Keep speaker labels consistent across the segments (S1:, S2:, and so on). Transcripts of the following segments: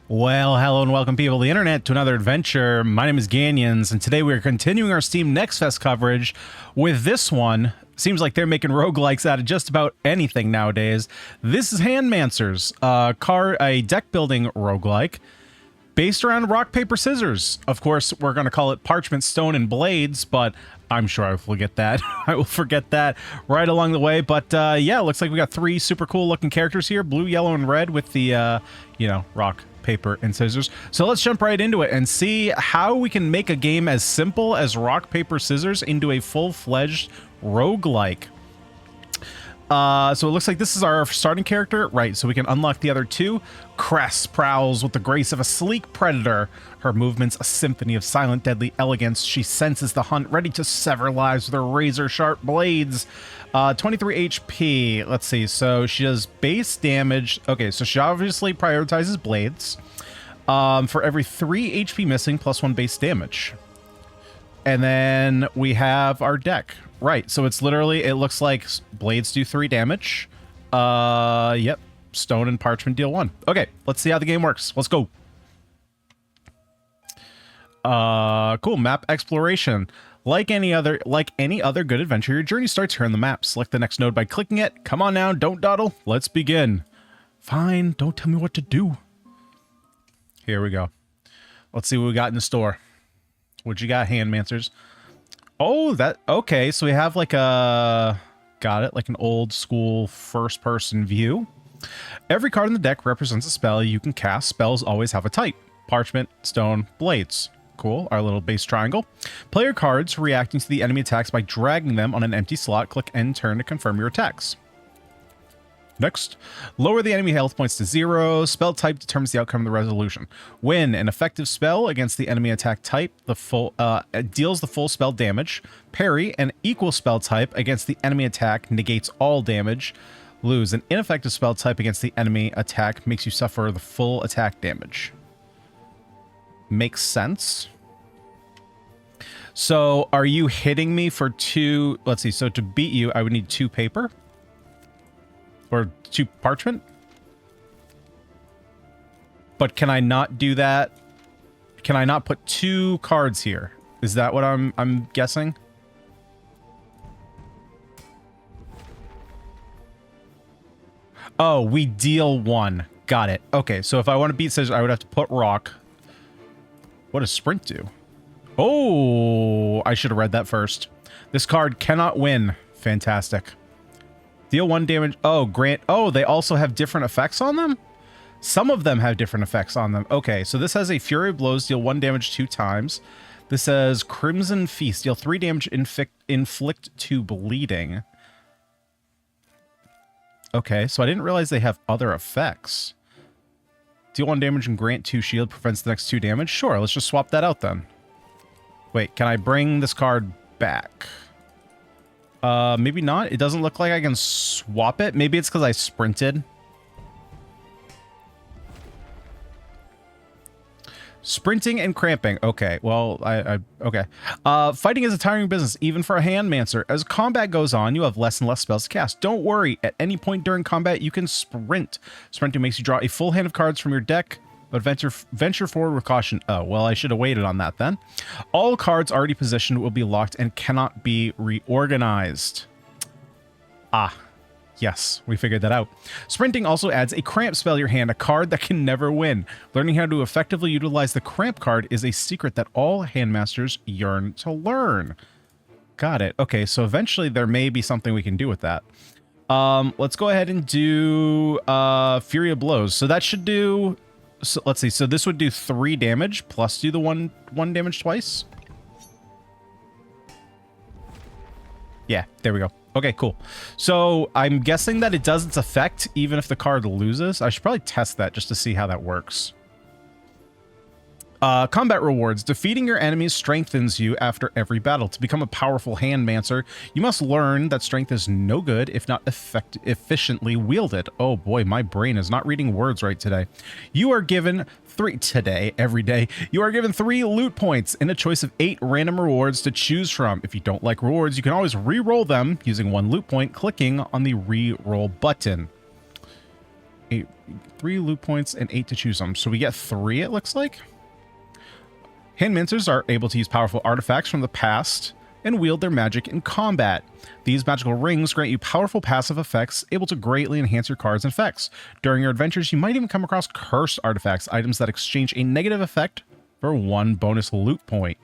S1: Well, hello and welcome people to the internet to another adventure. My name is Ganyonz, and today we're continuing our Steam Next Fest coverage with this one. Seems like they're making roguelikes out of just about anything nowadays. This is Handmancers, a deck building roguelike based around rock, paper, scissors. Of course, we're going to call it Parchment, Stone, and Blades, but I'm sure I will forget that. I will forget that right along the way. But yeah, it looks like we got three super cool looking characters here, blue, yellow, and red with the, rock, paper, and scissors. So let's jump right into it and see how we can make a game as simple as rock, paper, scissors into a full-fledged roguelike. So it looks like this is our starting character, right? So we can unlock the other two. Cress prowls with the grace of a sleek predator. Her movements a symphony of silent, deadly elegance. She senses the hunt, ready to sever lives with her razor-sharp blades. 23 HP. Let's see. So she does base damage. Okay, so she obviously prioritizes blades. For every 3 HP missing, plus 1 base damage. And then we have our deck. Right, so it's literally, it looks like blades do 3 damage. Yep. Stone and parchment deal 1. Okay, let's see how the game works. Let's go. Cool. Map exploration. Like any other good adventure, your journey starts here on the map. Select the next node by clicking it. Come on now, don't dawdle. Let's begin. Fine, don't tell me what to do. Here we go. Let's see what we got in the store. What you got, Handmancers? Oh, okay, so we have like a, got it, like an old school first person view. Every card in the deck represents a spell you can cast. Spells always have a type. Parchment, stone, blades. Cool, our little base triangle. Player cards reacting to the enemy attacks by dragging them on an empty slot. Click end turn to confirm your attacks. Next, lower the enemy health points to 0. Spell type determines the outcome of the resolution. When an effective spell against the enemy attack type deals the full spell damage. Parry, an equal spell type against the enemy attack negates all damage. Lose, an ineffective spell type against the enemy attack makes you suffer the full attack damage. Makes sense. So are you hitting me for 2? Let's see. So to beat you, I would need 2 paper. Or 2 parchment? But can I not do that? Can I not put 2 cards here? Is that what I'm guessing? Oh, we deal 1. Got it. Okay, so if I want to beat scissors, I would have to put rock. What does sprint do? Oh, I should have read that first. This card cannot win. Fantastic. Deal 1 damage. Oh, grant. Oh, they also have different effects on them? Some of them have different effects on them. Okay, so this has a Fury of Blows, deal 1 damage 2 times. This says Crimson Feast, deal 3 damage, inflict 2 bleeding. Okay, so I didn't realize they have other effects. Deal 1 damage and grant 2 shield, prevents the next 2 damage. Sure, let's just swap that out then. Wait, can I bring this card back? Maybe not. It doesn't look like I can swap it. Maybe it's because I sprinted. Sprinting and cramping. Okay, well, okay. Fighting is a tiring business, even for a Handmancer. As combat goes on, you have less and less spells to cast. Don't worry. At any point during combat, you can sprint. Sprinting makes you draw a full hand of cards from your deck, but venture forward with caution. Oh, well, I should have waited on that then. All cards already positioned will be locked and cannot be reorganized. Ah, yes, we figured that out. Sprinting also adds a cramp spell to your hand, a card that can never win. Learning how to effectively utilize the cramp card is a secret that all Handmasters yearn to learn. Got it. Okay, so eventually there may be something we can do with that. Let's go ahead and do Fury of Blows. So that should do... So let's see. So this would do 3 damage plus do the one damage twice. Yeah, there we go. Okay, cool. So I'm guessing that it does its effect even if the card loses. I should probably test that just to see how that works. Combat rewards. Defeating your enemies strengthens you after every battle. To become a powerful Handmancer, you must learn that strength is no good if not efficiently wielded. Oh boy, my brain is not reading words right today. You are given 3 today, every day. You are given 3 loot points and a choice of 8 random rewards to choose from. If you don't like rewards, you can always re-roll them using 1 loot point, clicking on the re-roll button. 8, 3 loot points and 8 to choose from. So we get 3, it looks like. Handmancers are able to use powerful artifacts from the past and wield their magic in combat. These magical rings grant you powerful passive effects, able to greatly enhance your cards and effects. During your adventures, you might even come across cursed artifacts, items that exchange a negative effect for 1 bonus loot point.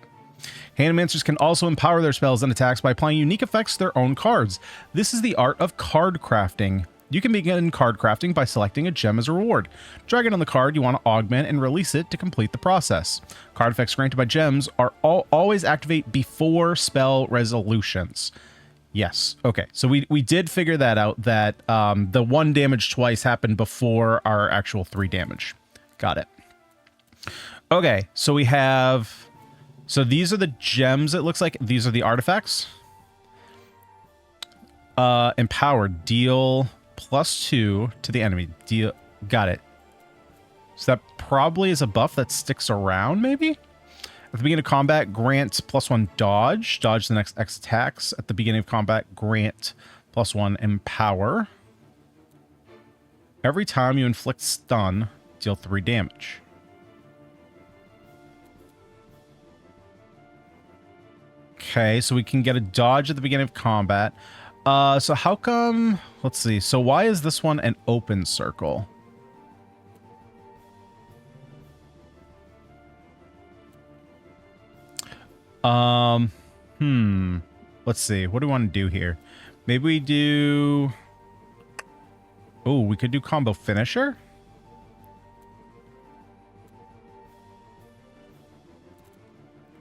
S1: Handmancers can also empower their spells and attacks by applying unique effects to their own cards. This is the art of card crafting. You can begin card crafting by selecting a gem as a reward. Drag it on the card you want to augment and release it to complete the process. Card effects granted by gems are always activate before spell resolutions. Yes. Okay. So we did figure that out, that the 1 damage twice happened before our actual 3 damage. Got it. Okay. So we have... So these are the gems, it looks like. These are the artifacts. Empowered. Deal +2 to the enemy. Deal. Got it. So that probably is a buff that sticks around, maybe? At the beginning of combat, grant +1 dodge. Dodge the next X attacks. At the beginning of combat, grant +1 empower. Every time you inflict stun, deal 3 damage. Okay, so we can get a dodge at the beginning of combat. So how come... Let's see. So why is this one an open circle? Let's see. What do we want to do here? Maybe we do... Oh, we could do combo finisher?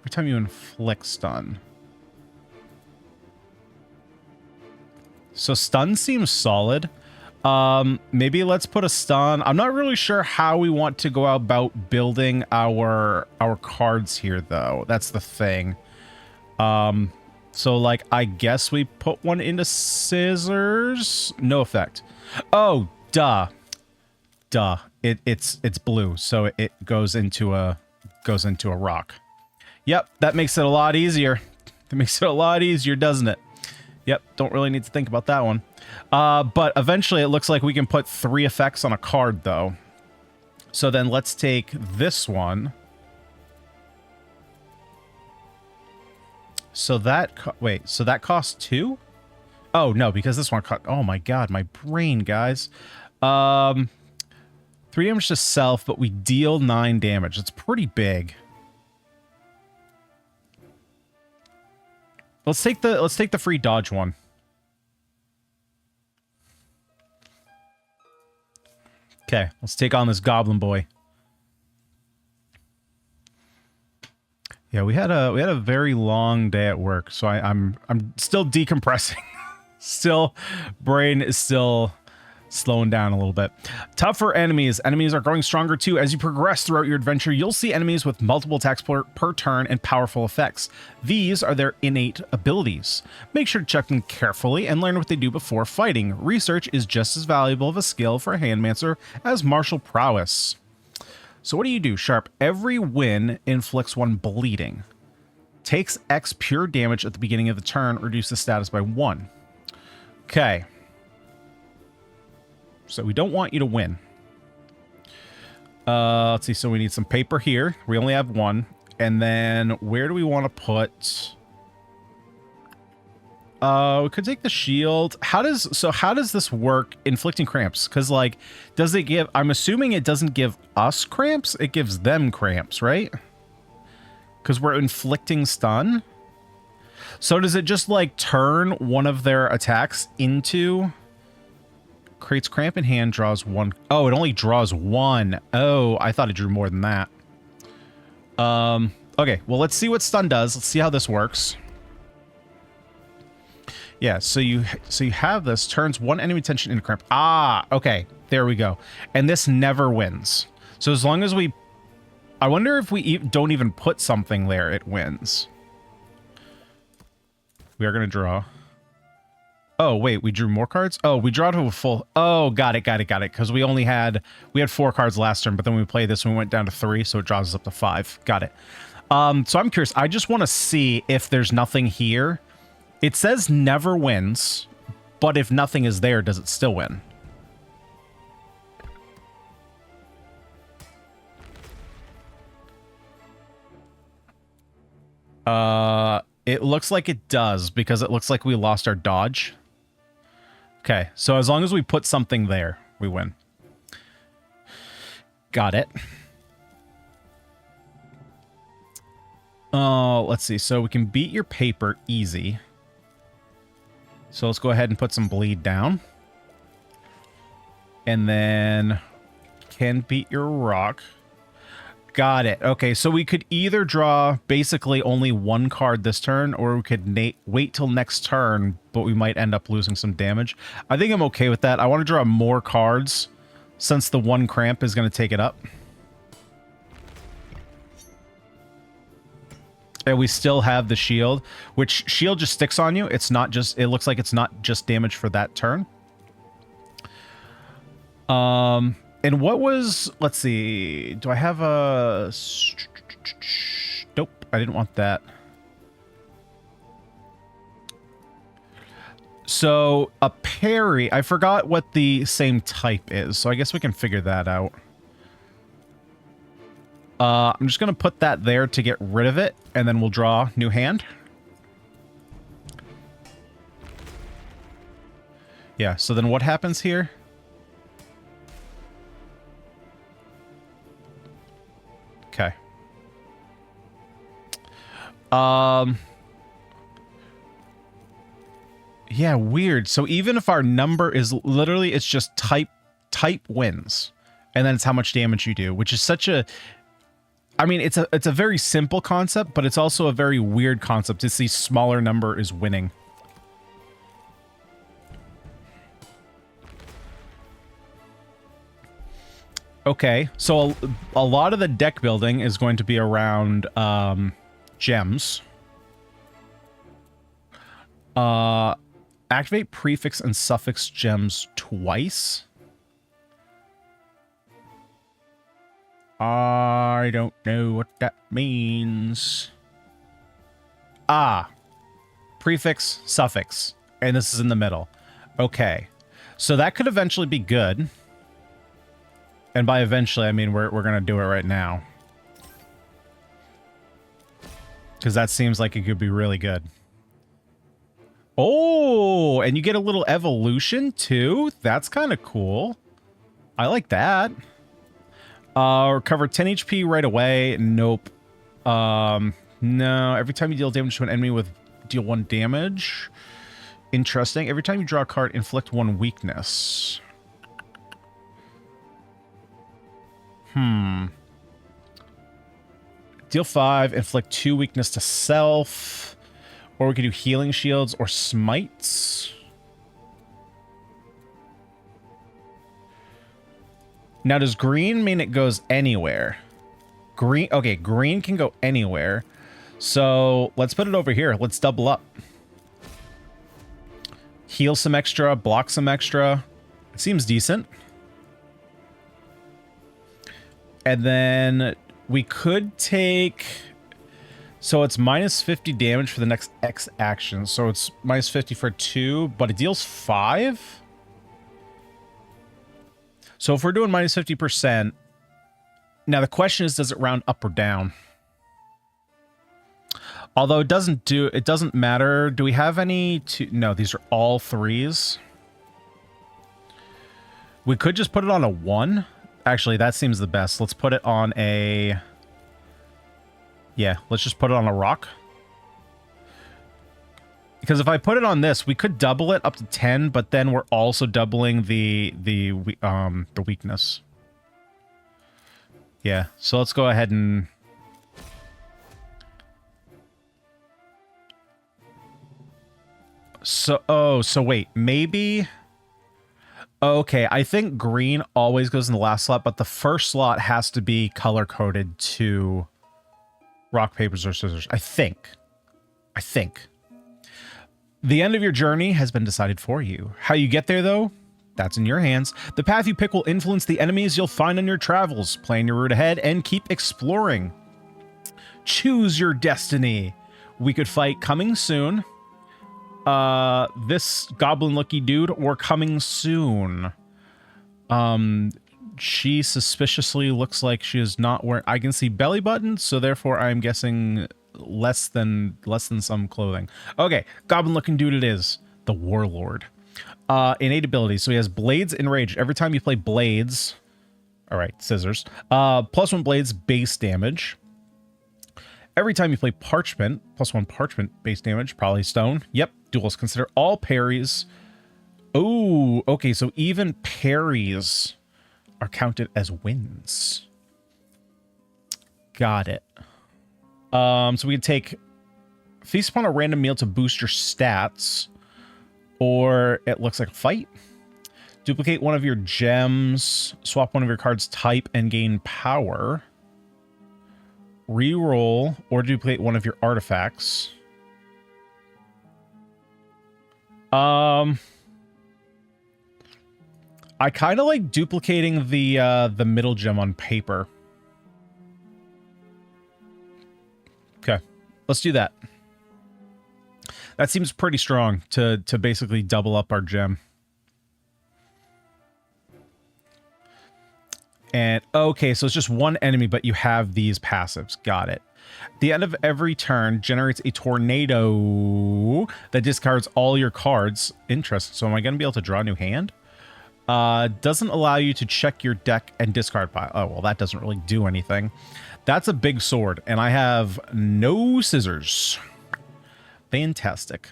S1: Every time you inflict stun. So stun seems solid. Maybe let's put a stun. I'm not really sure how we want to go about building our cards here, though. That's the thing. So like, I guess we put one into scissors. No effect. Oh, duh. It's blue, so it goes into a rock. Yep, that makes it a lot easier. That makes it a lot easier, doesn't it? Yep, don't really need to think about that one. But eventually it looks like we can put 3 effects on a card, though. So then let's take this one. So that... Wait, so that costs 2? Oh, no, because this one cost... Oh, my God, my brain, guys. 3 damage to self, but we deal 9 damage. It's pretty big. Let's take the free dodge one. Okay, let's take on this goblin boy. Yeah, we had a very long day at work, so I'm still decompressing. Still, brain is still slowing down a little bit. Tougher enemies. Enemies are growing stronger too. As you progress throughout your adventure, you'll see enemies with multiple attacks per turn and powerful effects. These are their innate abilities. Make sure to check them carefully and learn what they do before fighting. Research is just as valuable of a skill for a Handmancer as martial prowess. So what do you do, Sharp? Every win inflicts 1 bleeding. Takes X pure damage at the beginning of the turn. Reduce the status by 1. Okay. So we don't want you to win. Let's see. So we need some paper here. We only have 1. And then where do we want to put... we could take the shield. How does this work inflicting cramps? Because, like, does it give... I'm assuming it doesn't give us cramps. It gives them cramps, right? Because we're inflicting stun. So does it just, like, turn one of their attacks into... Creates cramp in hand, draws 1. Oh, it only draws 1. Oh, I thought it drew more than that. Okay, well, let's see what stun does. Let's see how this works. Yeah, so you have this, turns 1 enemy attention into cramp. Ah, okay, there we go. And this never wins. So as long as we... I wonder if we don't even put something there, it wins. We are going to draw. Oh, wait, we drew more cards? Oh, we draw to a full... Oh, got it. Because we had 4 cards last turn, but then when we played this, we went down to 3, so it draws us up to 5. Got it. So I'm curious. I just want to see if there's nothing here. It says never wins, but if nothing is there, does it still win? It looks like it does, because it looks like we lost our dodge. Okay, so as long as we put something there, we win. Got it. Let's see. So we can beat your paper easy. So let's go ahead and put some bleed down. And then can beat your rock. Got it. Okay, so we could either draw basically only one card this turn, or we could wait till next turn, but we might end up losing some damage. I think I'm okay with that. I want to draw more cards since the one cramp is going to take it up. And we still have the shield, which shield just sticks on you. It's not just, it looks like it's not just damage for that turn. And what was, let's see, do I have a, nope, I didn't want that. So a parry, I forgot what the same type is, so I guess we can figure that out. I'm just going to put that there to get rid of it, and then we'll draw new hand. Yeah, so then what happens here? Okay. Yeah, weird. So even if our number is literally, it's just type wins, and then it's how much damage you do, which is such a, I mean, it's a very simple concept, but it's also a very weird concept. It's the smaller number is winning. Okay, so a lot of the deck building is going to be around gems. Activate prefix and suffix gems twice. I don't know what that means. Ah, prefix, suffix, and this is in the middle. Okay, so that could eventually be good. And by eventually, I mean we're going to do it right now. Because that seems like it could be really good. Oh, and you get a little evolution too? That's kind of cool. I like that. Recover 10 HP right away. Nope. No, every time you deal damage to an enemy with deal 1 damage. Interesting. Every time you draw a card, inflict 1 weakness. Deal 5, inflict 2 weakness to self. Or we could do healing shields or smites. Now, does green mean it goes anywhere? Green, okay, green can go anywhere. So let's put it over here. Let's double up. Heal some extra, block some extra. It seems decent. And then we could take... So it's minus 50 damage for the next X action. So it's minus 50 for 2, but it deals 5? So if we're doing minus 50%... Now the question is, does it round up or down? Although it doesn't matter. Do we have any... No, these are all 3s. We could just put it on a 1. Actually, that seems the best. Let's put it on a... Yeah, let's just put it on a rock. Because if I put it on this, we could double it up to 10, but then we're also doubling the weakness. Yeah, so let's go ahead and... So, so wait, maybe... Okay, I think green always goes in the last slot, but the first slot has to be color-coded to rock, paper, or scissors. I think. The end of your journey has been decided for you. How you get there, though? That's in your hands. The path you pick will influence the enemies you'll find on your travels. Plan your route ahead and keep exploring. Choose your destiny. We could fight coming soon. This goblin-looking dude, or coming soon. She suspiciously looks like she is not wearing... I can see belly buttons, so therefore I'm guessing less than some clothing. Okay, goblin looking dude it is. The warlord. Innate abilities. So he has blades enraged. Every time you play blades, all right, scissors. +1 blades base damage. Every time you play parchment, +1 parchment base damage, probably stone. Yep, duels consider all parries. Oh, okay, so even parries are counted as wins. Got it. So we can take feast upon a random meal to boost your stats, or it looks like a fight. Duplicate one of your gems, swap one of your cards type, and gain power. Reroll or duplicate one of your artifacts. I kind of like duplicating the middle gem on paper. Okay, let's do that. That seems pretty strong to basically double up our gem. And okay, so it's just one enemy, but you have these passives. Got it. The end of every turn generates a tornado that discards all your cards. Interesting. So am I going to be able to draw a new hand? Doesn't allow you to check your deck and discard pile. Oh, well, that doesn't really do anything. That's a big sword, and I have no scissors. Fantastic.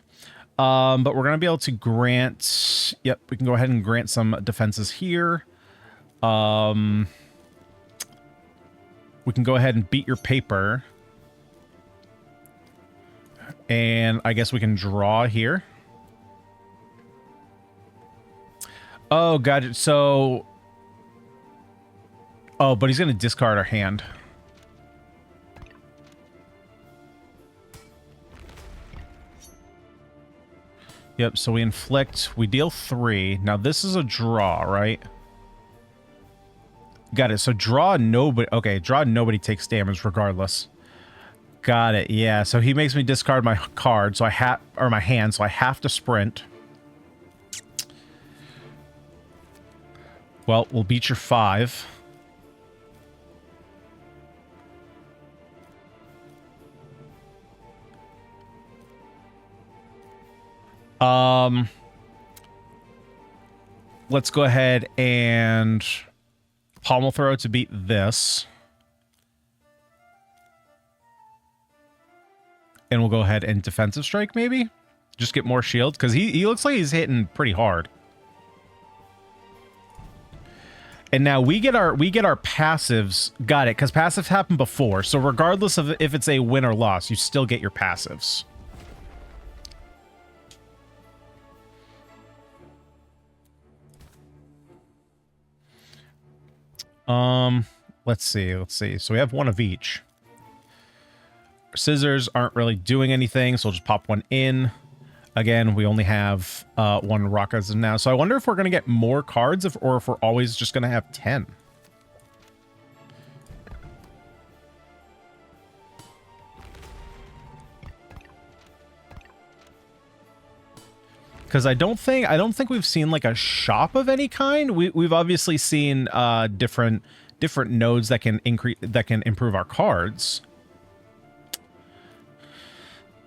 S1: But we're going to be able to grant... Yep, we can go ahead and grant some defenses here. We can go ahead and beat your paper. And I guess we can draw here. Oh, got it. So... Oh, but he's going to discard our hand. Yep, so we inflict, we deal 3. Now this is a draw, right? Got it. So draw nobody. Okay, draw nobody takes damage regardless. Got it. Yeah, so he makes me discard my card, so I have, or my hand, so I have to sprint. Well, we'll beat your 5. Let's go ahead and pommel throw to beat this. And we'll go ahead and defensive strike, maybe? Just get more shield, because he looks like he's hitting pretty hard. And now we get our passives. Got it, because passives happened before. So regardless of if it's a win or loss, you still get your passives. Let's see. So we have one of each. Scissors aren't really doing anything, so we'll just pop one in. Again, we only have one rock as of now. So I wonder if we're going to get more cards or if we're always just going to have 10. Because I don't think we've seen like a shop of any kind. We've obviously seen different nodes that can improve our cards.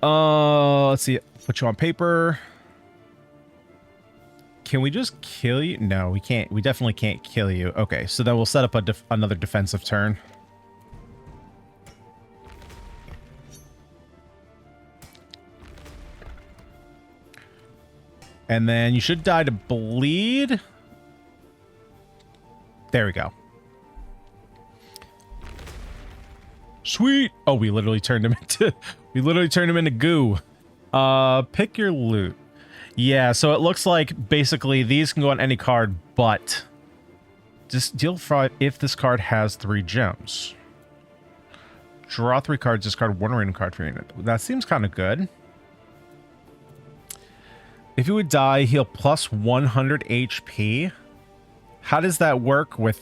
S1: Let's see. Put you on paper. Can we just kill you? No, we can't. We definitely can't kill you. Okay, so then we'll set up another defensive turn. And then you should die to bleed. There we go. Sweet. Oh, we literally turned him into goo. Pick your loot. Yeah, so it looks like basically these can go on any card, but just deal 5 if this card has 3 gems. Draw 3 cards, discard 1 random card for your unit. That seems kind of good. If you would die, heal plus 100 HP. How does that work with,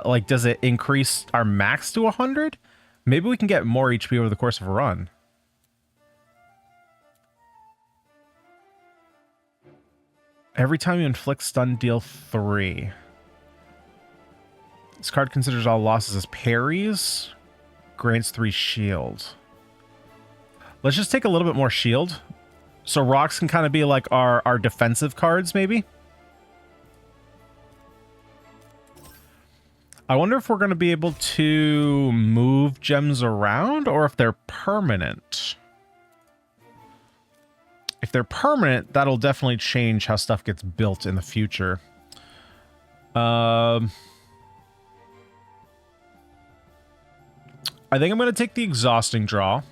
S1: like, does it increase our max to 100? Maybe we can get more HP over the course of a run. Every time you inflict stun, deal 3. This card considers all losses as parries. Grants 3 shield. Let's just take a little bit more shield. So rocks can kind of be like our defensive cards, maybe. I wonder if we're going to be able to move gems around or if they're permanent. If they're permanent, that'll definitely change how stuff gets built in the future. I think I'm going to take the exhausting draw.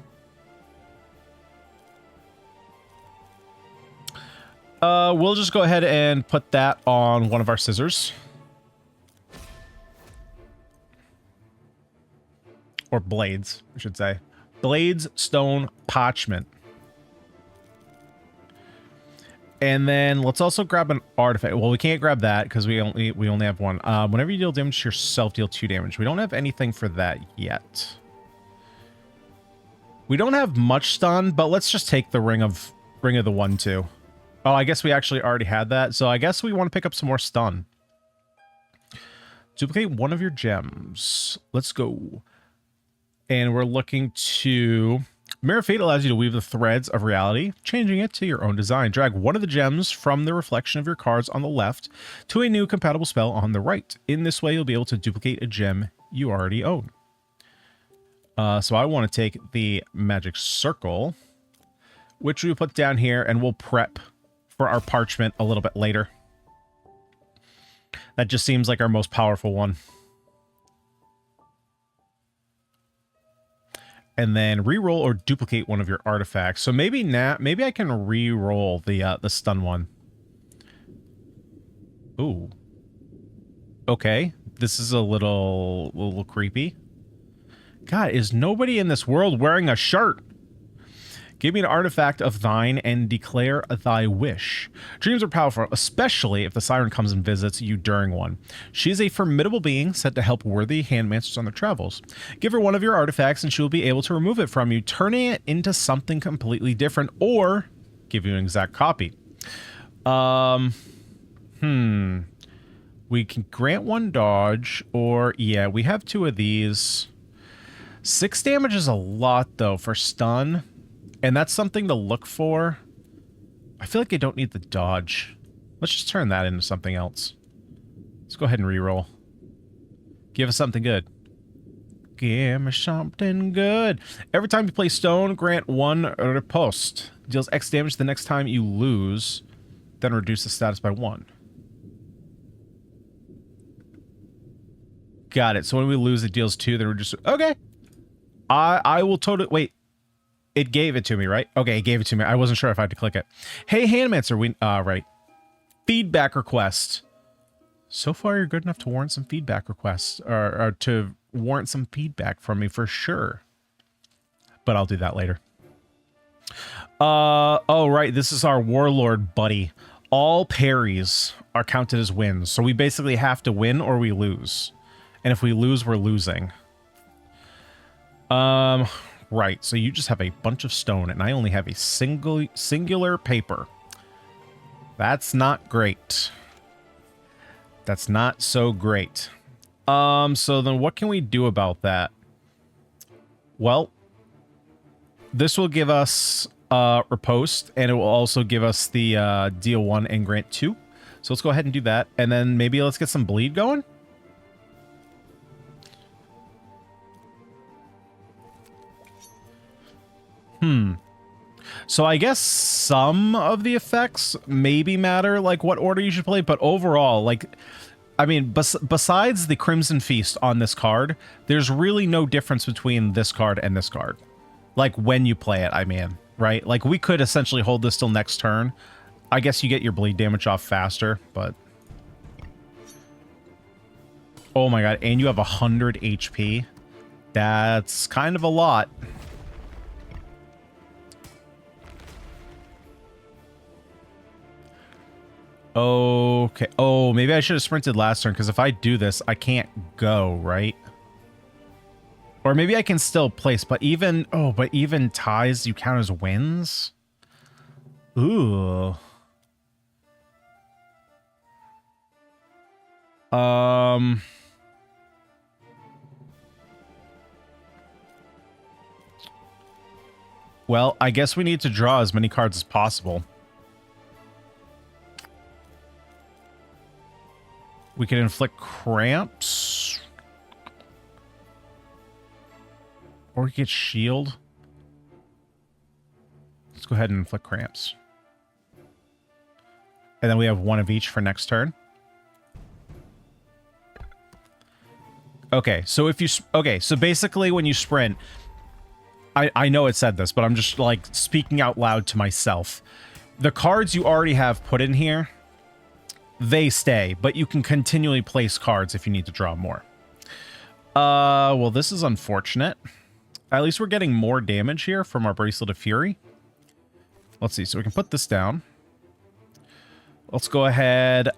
S1: We'll just go ahead and put that on one of our scissors. Or blades, I should say. Blades, stone, parchment. And then let's also grab an artifact. Well, we can't grab that because we only have one. Whenever you deal damage to yourself, deal 2 damage. We don't have anything for that yet. We don't have much stun, but let's just take the ring of the 1/2. Oh, I guess we actually already had that. So I guess we want to pick up some more stun. Duplicate one of your gems. Let's go. And we're looking to... Mirror Fate allows you to weave the threads of reality, changing it to your own design. Drag one of the gems from the reflection of your cards on the left to a new compatible spell on the right. In this way, you'll be able to duplicate a gem you already own. So I want to take the magic circle, which we put down here, and we'll prep for our parchment a little bit later. That just seems like our most powerful one. And then re-roll or duplicate one of your artifacts. So maybe maybe I can re-roll the stun one. Ooh. Okay. This is a little creepy. God, is nobody in this world wearing a shirt? Give me an artifact of thine and declare thy wish. Dreams are powerful, especially if the siren comes and visits you during one. She is a formidable being sent to help worthy handmancers on their travels. Give her one of your artifacts and she will be able to remove it from you, turning it into something completely different, or give you an exact copy. We can grant 1 dodge, or yeah, we have 2 of these. 6 damage is a lot though for stun. And that's something to look for. I feel like I don't need the dodge. Let's just turn that into something else. Let's go ahead and reroll. Give us something good. Give me something good. Every time you play stone, grant 1 riposte. Deals X damage the next time you lose. Then reduce the status by 1. Got it. So when we lose, it deals 2. Then we're just... Okay. I will totally... Wait. It gave it to me, right? Okay, it gave it to me. I wasn't sure if I had to click it. Hey, Handmancer, right. Feedback request. So far, you're good enough to warrant some feedback requests, or to warrant some feedback from me for sure. But I'll do that later. Oh, right. This is our warlord buddy. All parries are counted as wins. So we basically have to win or we lose. And if we lose, we're losing. Right, so you just have a bunch of stone, and I only have a singular paper. That's not great. That's not so great. So then what can we do about that? Well, this will give us riposte, and it will also give us the deal 1 and grant 2. So let's go ahead and do that, and then maybe let's get some bleed going. So I guess some of the effects maybe matter, like what order you should play, but overall, like, I mean, besides the Crimson Feast on this card, there's really no difference between this card and this card. Like, when you play it, I mean, right? Like, we could essentially hold this till next turn. I guess you get your bleed damage off faster, but... Oh my god, and you have 100 HP. That's kind of a lot. Okay. Oh, maybe I should have sprinted last turn, because if I do this, I can't go, right? Or maybe I can still place, but even... Oh, but even ties you count as wins? Ooh. Well, I guess we need to draw as many cards as possible. We can inflict cramps. Or we get shield. Let's go ahead and inflict cramps. And then we have one of each for next turn. Okay, so if you... Okay, so basically when you sprint... I know it said this, but I'm just, like, speaking out loud to myself. The cards you already have put in here, they stay, but you can continually place cards if you need to draw more. Well, this is unfortunate. At least we're getting more damage here from our Bracelet of Fury. Let's see, so we can put this down. Let's go ahead.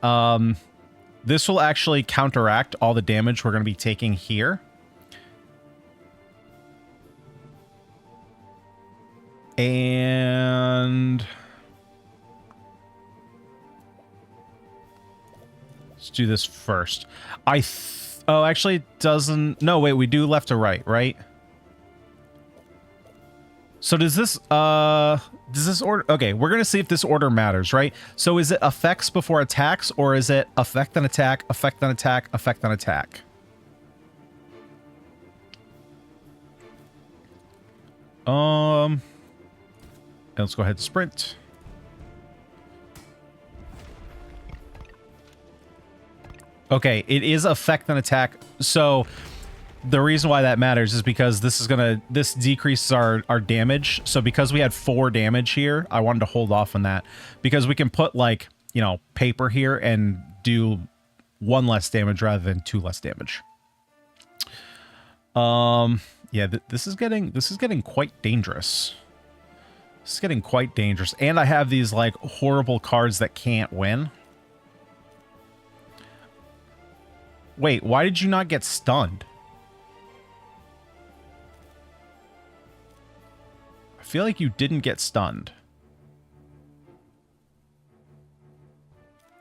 S1: This will actually counteract all the damage we're going to be taking here. And let's do this first. Oh, actually it doesn't. No, wait, we do left to right, right? So does this order? Okay, we're going to see if this order matters, right? So is it effects before attacks, or is it effect on attack, effect on attack, effect on attack? Let's go ahead and sprint. Okay, it is effect on attack. So the reason why that matters is because this decreases our damage. So because we had 4 damage here, I wanted to hold off on that because we can put, like, you know, paper here and do 1 less damage rather than 2 less damage. Yeah, this is getting quite dangerous. This is getting quite dangerous. And I have these, like, horrible cards that can't win. Wait, why did you not get stunned? I feel like you didn't get stunned.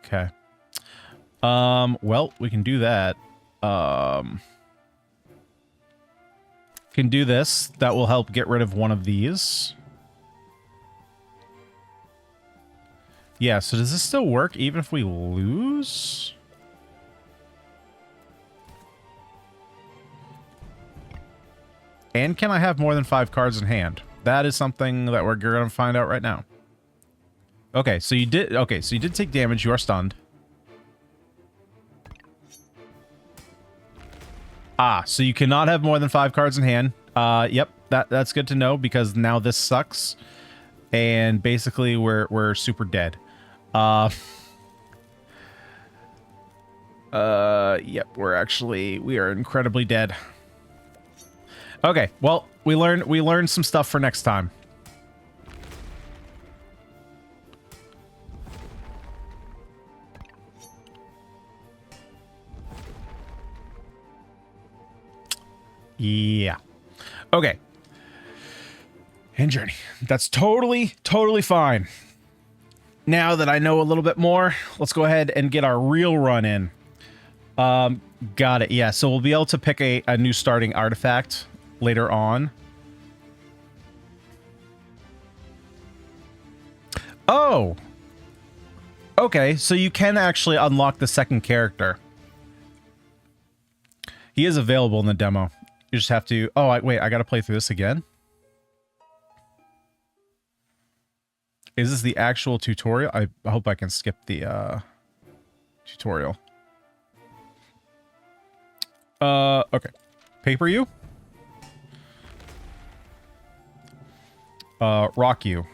S1: Okay. Well, we can do that. Can do this. That will help get rid of one of these. Yeah, so does this still work even if we lose? And can I have more than 5 cards in hand? That is something that we're going to find out right now. Okay, so you did take damage. You are stunned. Ah, so you cannot have more than 5 cards in hand. Yep, that's good to know because now this sucks. And basically we're super dead. Yep, we are incredibly dead. Okay, well, we learned some stuff for next time. Yeah. Okay. End journey. That's totally fine. Now that I know a little bit more, let's go ahead and get our real run in. Got it. Yeah, so we'll be able to pick a new starting artifact later on. Oh! Okay, so you can actually unlock the second character. He is available in the demo. You just have to... Oh, wait, I gotta play through this again? Is this the actual tutorial? I hope I can skip the tutorial. Okay. Paper you? Rock you.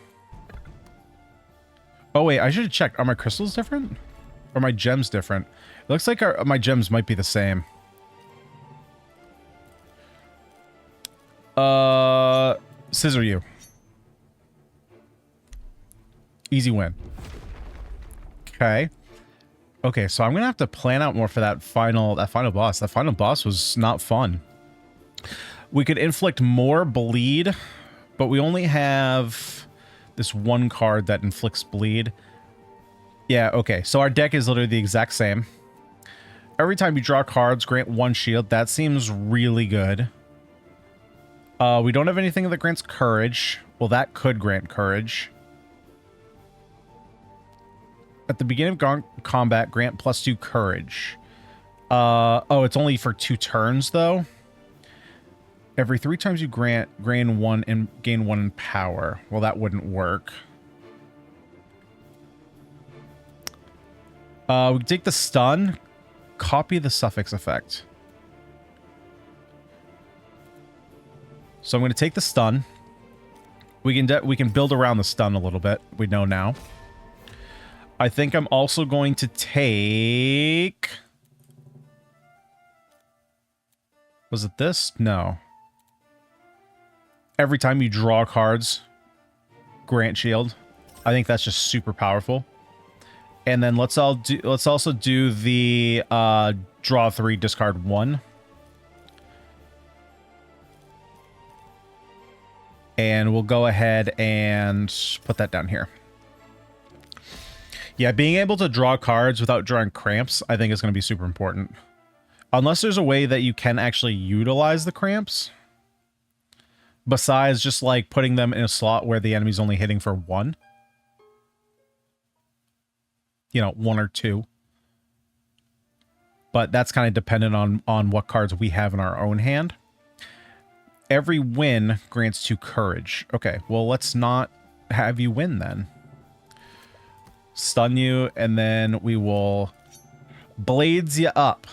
S1: Oh wait, I should have checked. Are my crystals different? Or my gems different? It looks like my gems might be the same. Scissor you. Easy win. Okay. Okay, so I'm gonna have to plan out more for that final boss. That final boss was not fun. We could inflict more bleed, but we only have this one card that inflicts bleed. Yeah, okay. So our deck is literally the exact same. Every time you draw cards, grant 1 shield. That seems really good. We don't have anything that grants courage. Well, that could grant courage. At the beginning of combat, grant +2 courage. Oh, it's only for 2 turns, though. Every 3 times you gain 1 in power. Well, that wouldn't work. We take the stun, copy the suffix effect. So I'm going to take the stun. We can build around the stun a little bit. We know now. I think I'm also going to take... Was it this? No. Every time you draw cards, grant shield. I think that's just super powerful. And then let's also do the draw 3, discard 1. And we'll go ahead and put that down here. Yeah, being able to draw cards without drawing cramps, I think is going to be super important. Unless there's a way that you can actually utilize the cramps. Besides just like putting them in a slot where the enemy's only hitting for 1. You know, 1 or 2. But that's kind of dependent on what cards we have in our own hand. Every win grants 2 courage. Okay, well, let's not have you win then. Stun you, and then we will blades you up.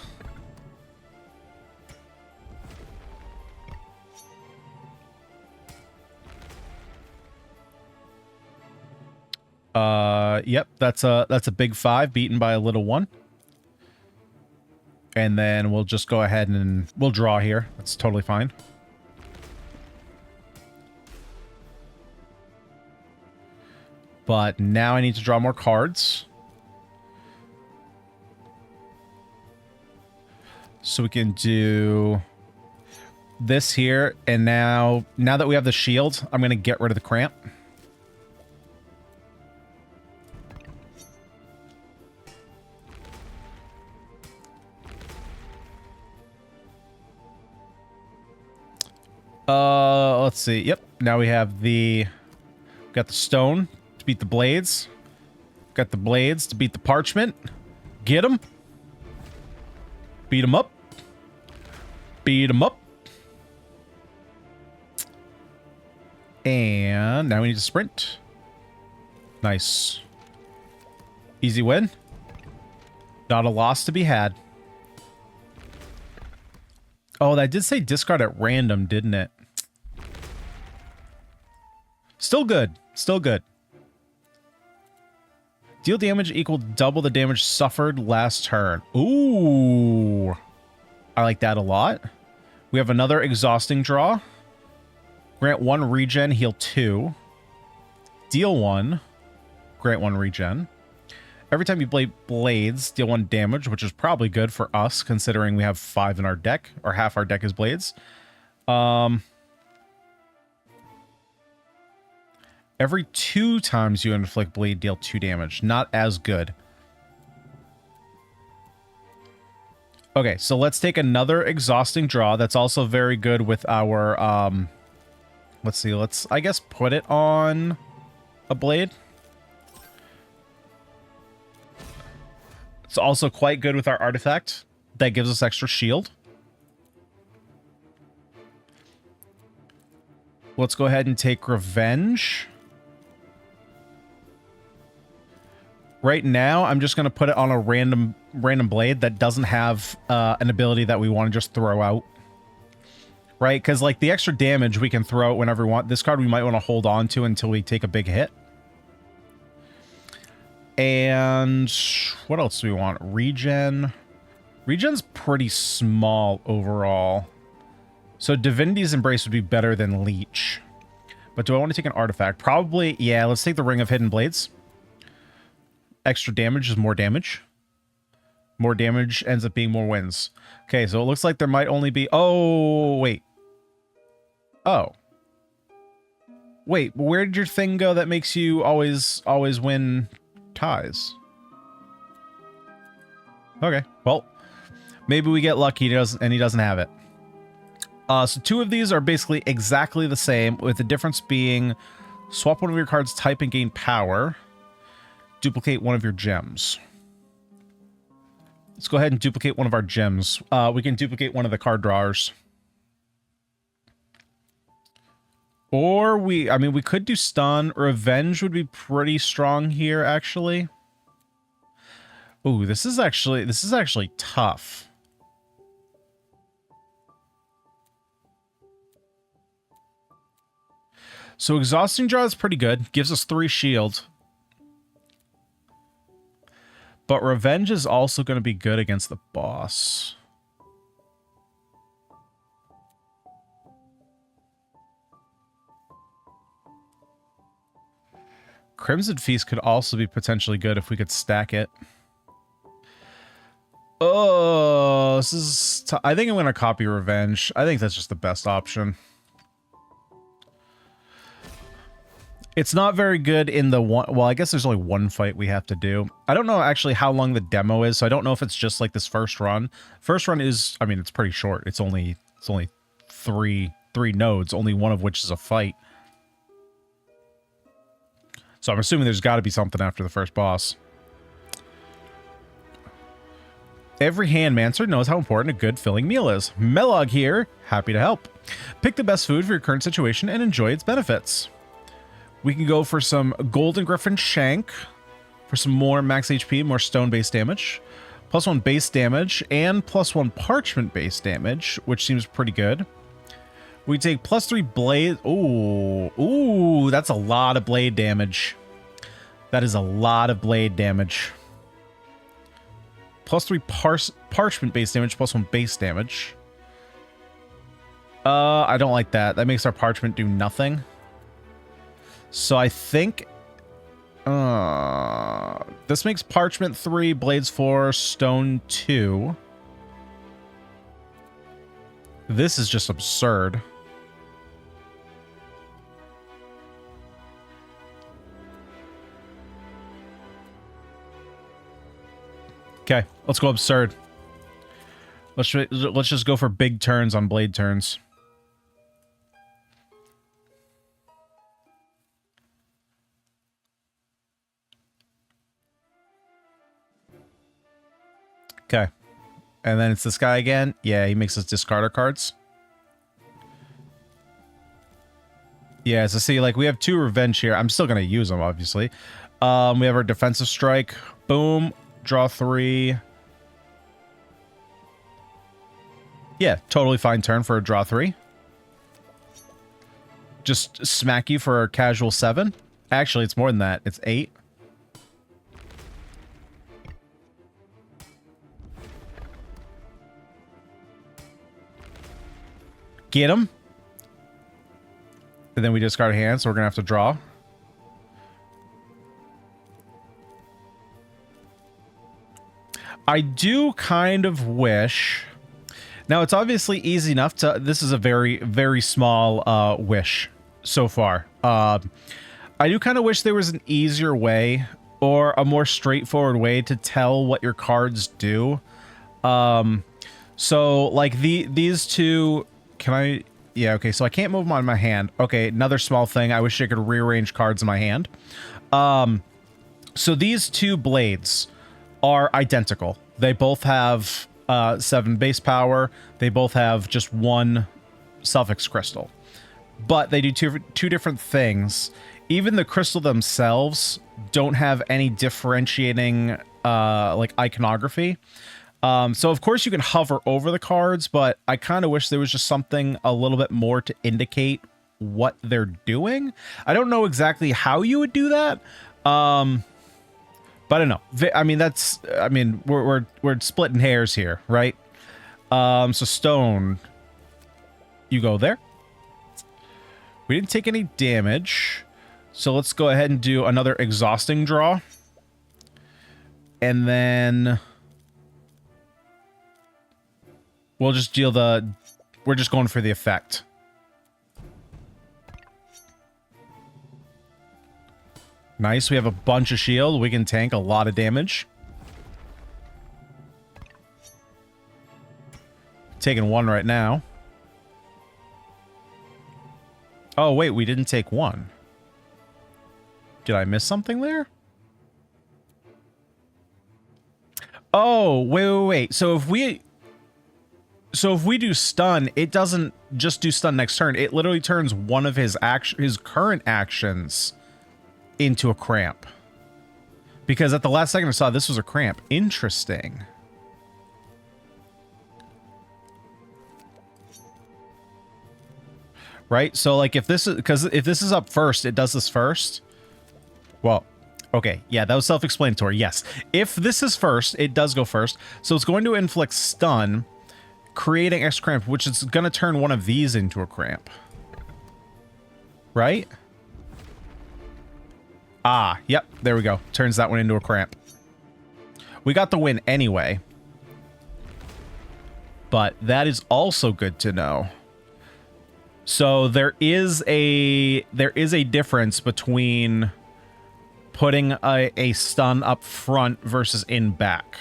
S1: Yep, that's a big 5 beaten by a little 1. And then we'll just go ahead and we'll draw here. That's totally fine. But now I need to draw more cards. So we can do this here. And now that we have the shield, I'm going to get rid of the cramp. Let's see. Yep. Now we have got the stone to beat the blades. Got the blades to beat the parchment. Get them. Beat them up. Beat them up. And now we need to sprint. Nice. Easy win. Not a loss to be had. Oh, that did say discard at random, didn't it? Still good. Still good. Deal damage equal double the damage suffered last turn. Ooh. I like that a lot. We have another exhausting draw. Grant 1 regen, heal 2. Deal 1. Grant 1 regen. Every time you play blades, deal 1 damage, which is probably good for us, considering we have 5 in our deck, or half our deck is blades. Every 2 times you inflict bleed, deal 2 damage. Not as good. Okay, so let's take another exhausting draw. That's also very good with our, let's see, let's, I guess, put it on a blade. It's also quite good with our artifact. That gives us extra shield. Let's go ahead and take revenge. Right now, I'm just going to put it on a random blade that doesn't have an ability that we want to just throw out. Right? Because, like, the extra damage we can throw out whenever we want. This card we might want to hold on to until we take a big hit. And what else do we want? Regen. Regen's pretty small overall. So Divinity's Embrace would be better than Leech. But do I want to take an artifact? Probably, yeah, let's take the Ring of Hidden Blades. Extra damage is more damage. More damage ends up being more wins. Okay, so it looks like there might only be... Oh, wait. Oh. Wait, where did your thing go that makes you always win ties? Okay, well, maybe we get lucky and he doesn't have it. So two of these are basically exactly the same, with the difference being swap one of your cards type and gain power. Duplicate one of your gems. Let's go ahead and duplicate one of our gems. We can duplicate one of the card drawers. Or we could do stun. Revenge would be pretty strong here, actually. Ooh, this is actually tough. So exhausting draw is pretty good. Gives us 3 shield. But revenge is also going to be good against the boss. Crimson Feast could also be potentially good if we could stack it. Oh, this is... I think I'm going to copy Revenge. I think that's just the best option. It's not very good in the one... Well, I guess there's only one fight we have to do. I don't know actually how long the demo is, so I don't know if it's just like this first run. First run is... I mean, it's pretty short. It's only three nodes, only one of which is a fight. So I'm assuming there's got to be something after the first boss. Every Handmancer knows how important a good filling meal is. Melog here, happy to help. Pick the best food for your current situation and enjoy its benefits. We can go for some Golden Griffin Shank, for some more max HP, more stone base damage, +1 base damage, and +1 parchment base damage, which seems pretty good. We take +3 blade. Ooh, that's a lot of blade damage. That is a lot of blade damage. +3 parchment base damage, +1 base damage. I don't like that. That makes our parchment do nothing. So I think this makes parchment 3, blades 4, stone 2. This is just absurd. Okay, let's go absurd. Let's just go for big turns on blade turns. Okay. And then it's this guy again. Yeah, he makes us discard our cards. Yeah, so see, like, we have 2 revenge here. I'm still going to use them, obviously. We have our defensive strike. Boom. Draw 3. Yeah, totally fine turn for a draw 3. Just smack you for a casual 7. Actually, it's more than that. It's 8. Get him. And then we discard a hand, so we're going to have to draw. I do kind of wish... Now, it's obviously easy enough to... This is a very, very small wish so far. I do kind of wish there was an easier way or a more straightforward way to tell what your cards do. So, like, these two... Can I... Yeah, okay, so I can't move them on my hand. Okay, another small thing. I wish I could rearrange cards in my hand. So these 2 blades are identical. They both have 7 base power. They both have just 1 suffix crystal. But they do two different things. Even the crystal themselves don't have any differentiating like iconography. So of course you can hover over the cards, but I kind of wish there was just something a little bit more to indicate what they're doing. I don't know exactly how you would do that. But I don't know. I mean, we're splitting hairs here, right? So stone, you go there. We didn't take any damage. So let's go ahead and do another exhausting draw. And then we'll just deal we're just going for the effect. Nice, we have a bunch of shield. We can tank a lot of damage. Taking 1 right now. Oh, wait, we didn't take one. Did I miss something there? Oh, wait. So if we do stun, it doesn't just do stun next turn. It literally turns one of his current actions into a cramp. Because at the last second I saw this was a cramp. Interesting. Right? So like if this is up first, it does this first. Well, okay. Yeah, that was self-explanatory. Yes. If this is first, it does go first. So it's going to inflict stun, creating X cramp, which is going to turn one of these into a cramp. Right? Ah, yep. There we go. Turns that one into a cramp. We got the win anyway. But that is also good to know. So there is a difference between putting a stun up front versus in back.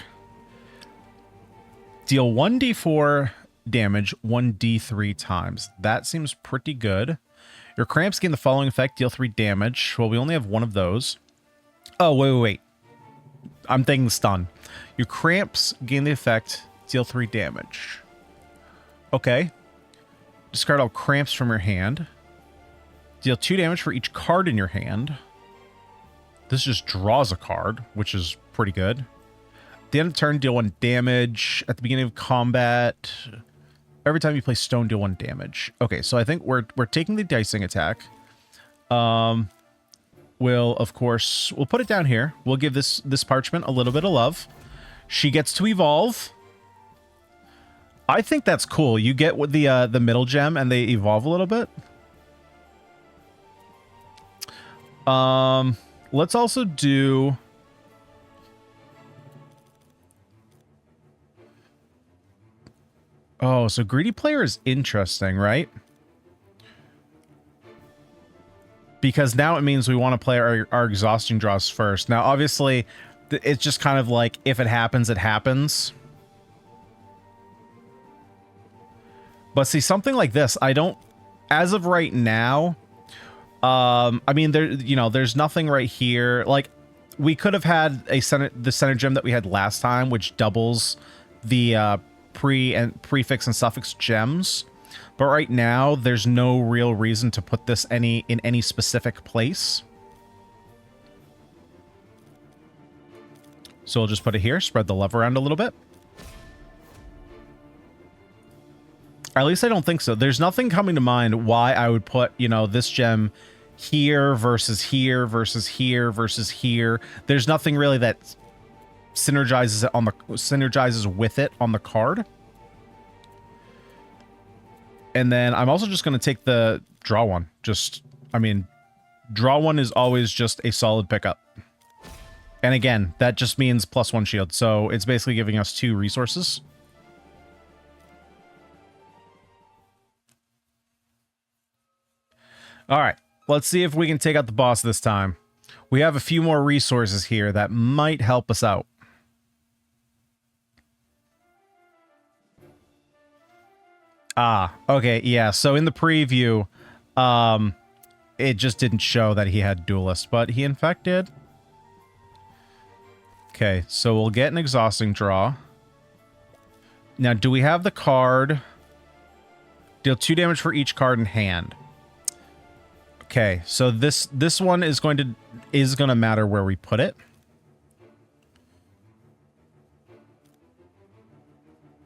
S1: Deal 1d4 damage 1d3 times. That seems pretty good. Your cramps gain the following effect. Deal 3 damage. Well, we only have one of those. Oh, wait. I'm thinking stun. Your cramps gain the effect. Deal 3 damage. Okay. Discard all cramps from your hand. Deal 2 damage for each card in your hand. This just draws a card, which is pretty good. At the end of the turn, deal 1 damage. At the beginning of combat, every time you play stone, deal 1 damage. Okay, so I think we're taking the dicing attack. We'll put it down here. We'll give this Parchment a little bit of love. She gets to evolve. I think that's cool. You get with the middle gem and they evolve a little bit. Let's also do... Oh, so Greedy Player is interesting, right? Because now it means we want to play our exhausting draws first. Now, obviously, it's just kind of like, if it happens, it happens. But see, something like this, I don't... As of right now... I mean, there's nothing right here. Like, we could have had the center gem that we had last time, which doubles the prefix and suffix gems. But right now, there's no real reason to put this in any specific place. So we'll just put it here, spread the love around a little bit. At least I don't think so. There's nothing coming to mind why I would put, this gem here versus here versus here versus here. There's nothing really that synergizes with it on the card. And then I'm also just going to take the draw one. Draw one is always just a solid pickup. And again, that just means +1 shield. So it's basically giving us 2 resources. All right, let's see if we can take out the boss this time. We have a few more resources here that might help us out. Ah, okay, yeah. So in the preview, it just didn't show that he had Duelist, but he in fact did. Okay, so we'll get an exhausting draw. Now, do we have the card? Deal 2 damage for each card in hand. Okay, so this one is going to matter where we put it.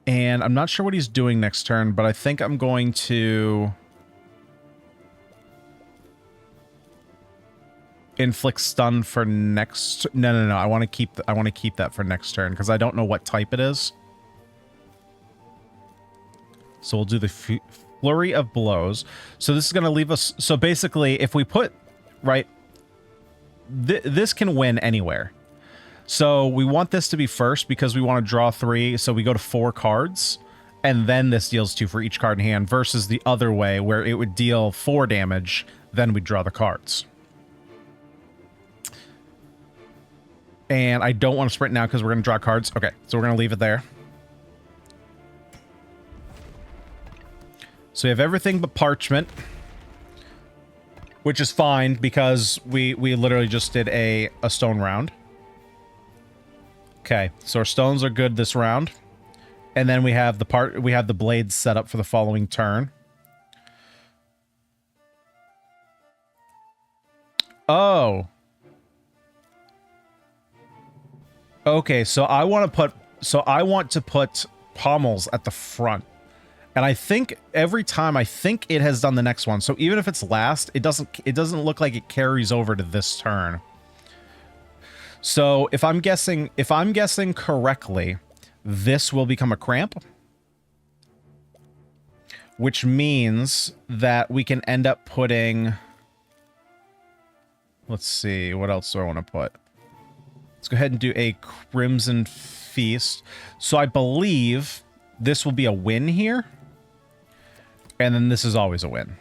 S1: And I'm not sure what he's doing next turn, but I think I'm going to inflict stun for next. No. I want to keep that for next turn because I don't know what type it is. So we'll do the flurry of blows. So this is going to leave us. So basically, if we put right, this can win anywhere. So we want this to be first because we want to draw 3. So we go to 4 cards, and then this deals 2 for each card in hand versus the other way where it would deal 4 damage. Then we draw the cards. And I don't want to sprint now because we're going to draw cards. Okay, so we're going to leave it there. So we have everything but Parchment. which is fine because we literally just did a stone round. Okay, so our stones are good this round. And then we have the blades set up for the following turn. Oh. Okay, so I want to put pommels at the front. And I think every time it has done the next one. So even if it's last, it doesn't look like it carries over to this turn. So if I'm guessing correctly, this will become a cramp, which means that we can end up putting, let's see, what else do I want to put? Let's go ahead and do a Crimson Feast. So I believe this will be a win here. And then this is always a win.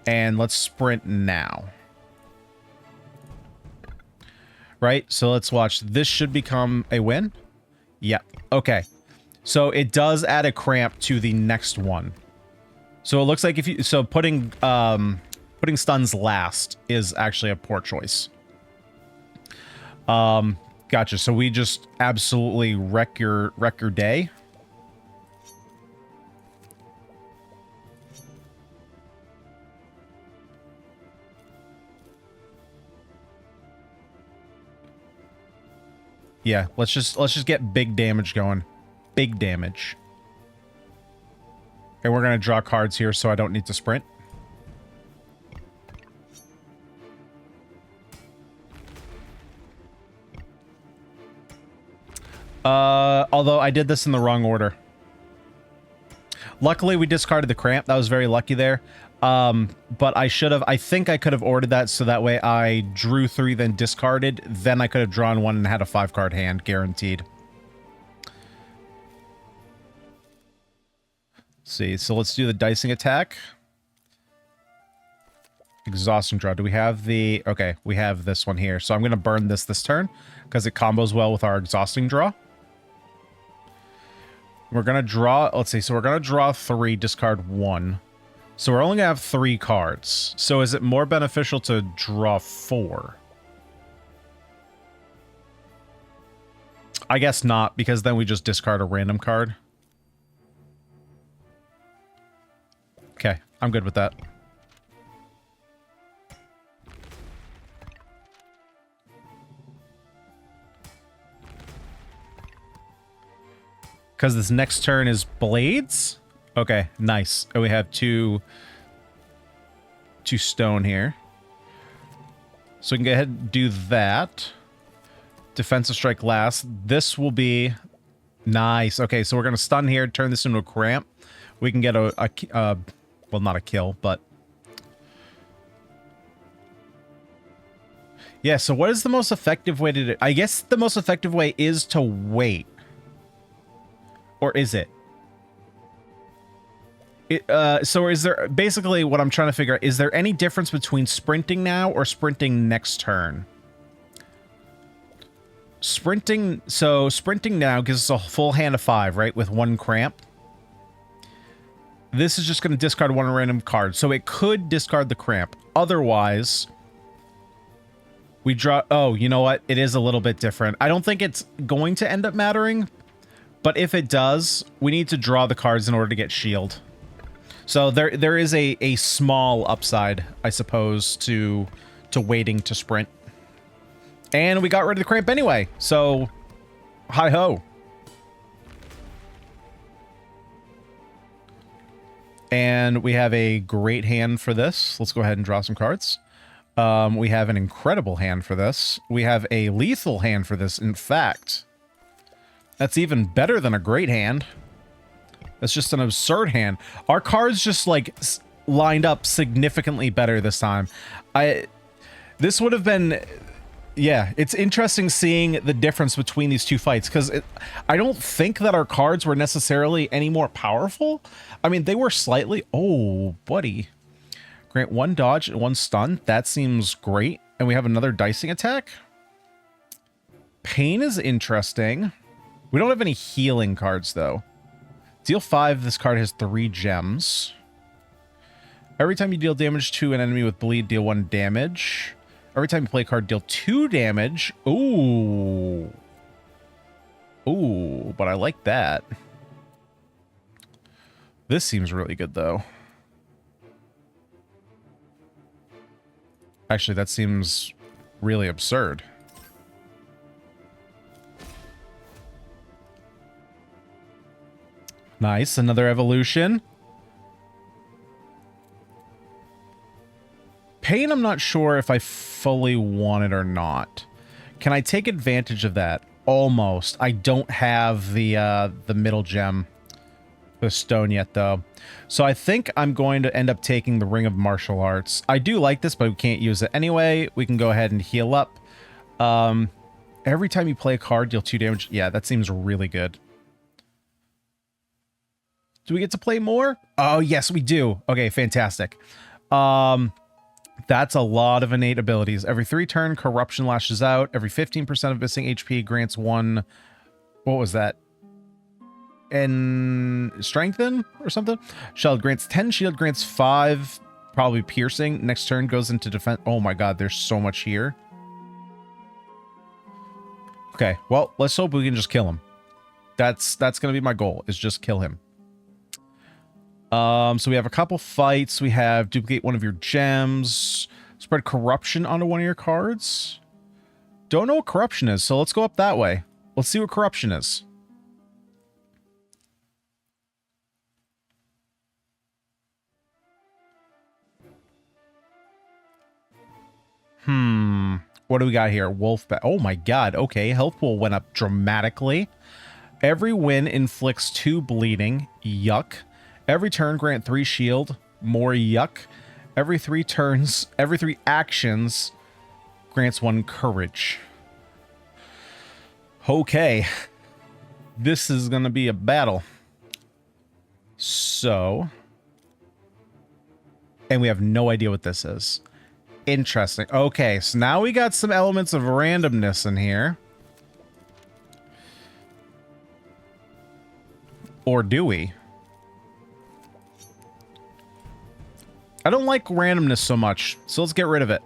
S1: And let's sprint now. Right? So let's watch. This should become a win. Yep. Okay. So it does add a cramp to the next one. So it looks like putting stuns last is actually a poor choice. Gotcha. So we just absolutely wreck your day. Yeah, let's just get big damage going. Big damage. And we're going to draw cards here so I don't need to sprint. Although I did this in the wrong order. Luckily, we discarded the cramp. That was very lucky there. But I think I could have ordered that so that way I drew 3, then discarded. Then I could have drawn 1 and had a 5-card hand, guaranteed. Let's see, so let's do the dicing attack. Exhausting draw. Do we have the... Okay, we have this one here. So I'm going to burn this turn because it combos well with our exhausting draw. We're going to draw... Let's see, so we're going to draw 3, discard 1. So we're only going to have 3 cards. So is it more beneficial to draw 4? I guess not, because then we just discard a random card. Okay, I'm good with that. Because this next turn is blades? Okay, nice. And we have two stone here. So we can go ahead and do that. Defensive strike last. This will be nice. Okay, so we're going to stun here, turn this into a cramp. We can get well, not a kill, but... Yeah, so what is the most effective way to do... I guess the most effective way is to wait. Or is it? So is there... Basically, what I'm trying to figure out, is there any difference between sprinting now or sprinting next turn? Sprinting... So, sprinting now gives us a full hand of 5, right? With 1 cramp. This is just going to discard 1 random card. So it could discard the cramp. Otherwise... We draw... Oh, you know what? It is a little bit different. I don't think it's going to end up mattering. But if it does, we need to draw the cards in order to get shield. So there is a small upside, I suppose, to waiting to sprint. And we got rid of the cramp anyway. So, hi-ho. And we have a great hand for this. Let's go ahead and draw some cards. We have an incredible hand for this. We have a lethal hand for this. In fact, that's even better than a great hand. That's just an absurd hand. Our cards just, like, lined up significantly better this time. This would have been... Yeah, it's interesting seeing the difference between these two fights, because I don't think that our cards were necessarily any more powerful. I mean, they were slightly... Oh, buddy. Grant 1 dodge and 1 stun. That seems great. And we have another dicing attack. Pain is interesting. We don't have any healing cards, though. Deal 5, this card has 3 gems. Every time you deal damage to an enemy with bleed, deal 1 damage. Every time you play a card, deal 2 damage. Ooh. Ooh, but I like that. This seems really good, though. Actually, that seems really absurd. Nice, another evolution. Pain, I'm not sure if I fully want it or not. Can I take advantage of that? Almost. I don't have the middle gem, the stone yet, though. So I think I'm going to end up taking the Ring of Martial Arts. I do like this, but we can't use it anyway. We can go ahead and heal up. Every time you play a card, deal 2 damage. Yeah, that seems really good. Do we get to play more? Oh, yes, we do. Okay, fantastic. That's a lot of innate abilities. Every 3 turn, Corruption lashes out. Every 15% of missing HP grants 1... What was that? And Strengthen or something? Shield grants 10. Shield grants 5. Probably Piercing. Next turn goes into defense. Oh my god, there's so much here. Okay, well, let's hope we can just kill him. That's going to be my goal, is just kill him. So we have a couple fights. We have duplicate one of your gems. Spread corruption onto one of your cards. Don't know what corruption is, so let's go up that way. Let's see what corruption is. What do we got here? Wolf. Oh my god. Okay, health pool went up dramatically. Every win inflicts 2 bleeding. Yuck. Every turn, grant 3 shield. More yuck. Every 3 turns, every 3 actions, grants 1 courage. Okay. This is going to be a battle. So. And we have no idea what this is. Interesting. Okay, so now we got some elements of randomness in here. Or do we? I don't like randomness so much, so let's get rid of it.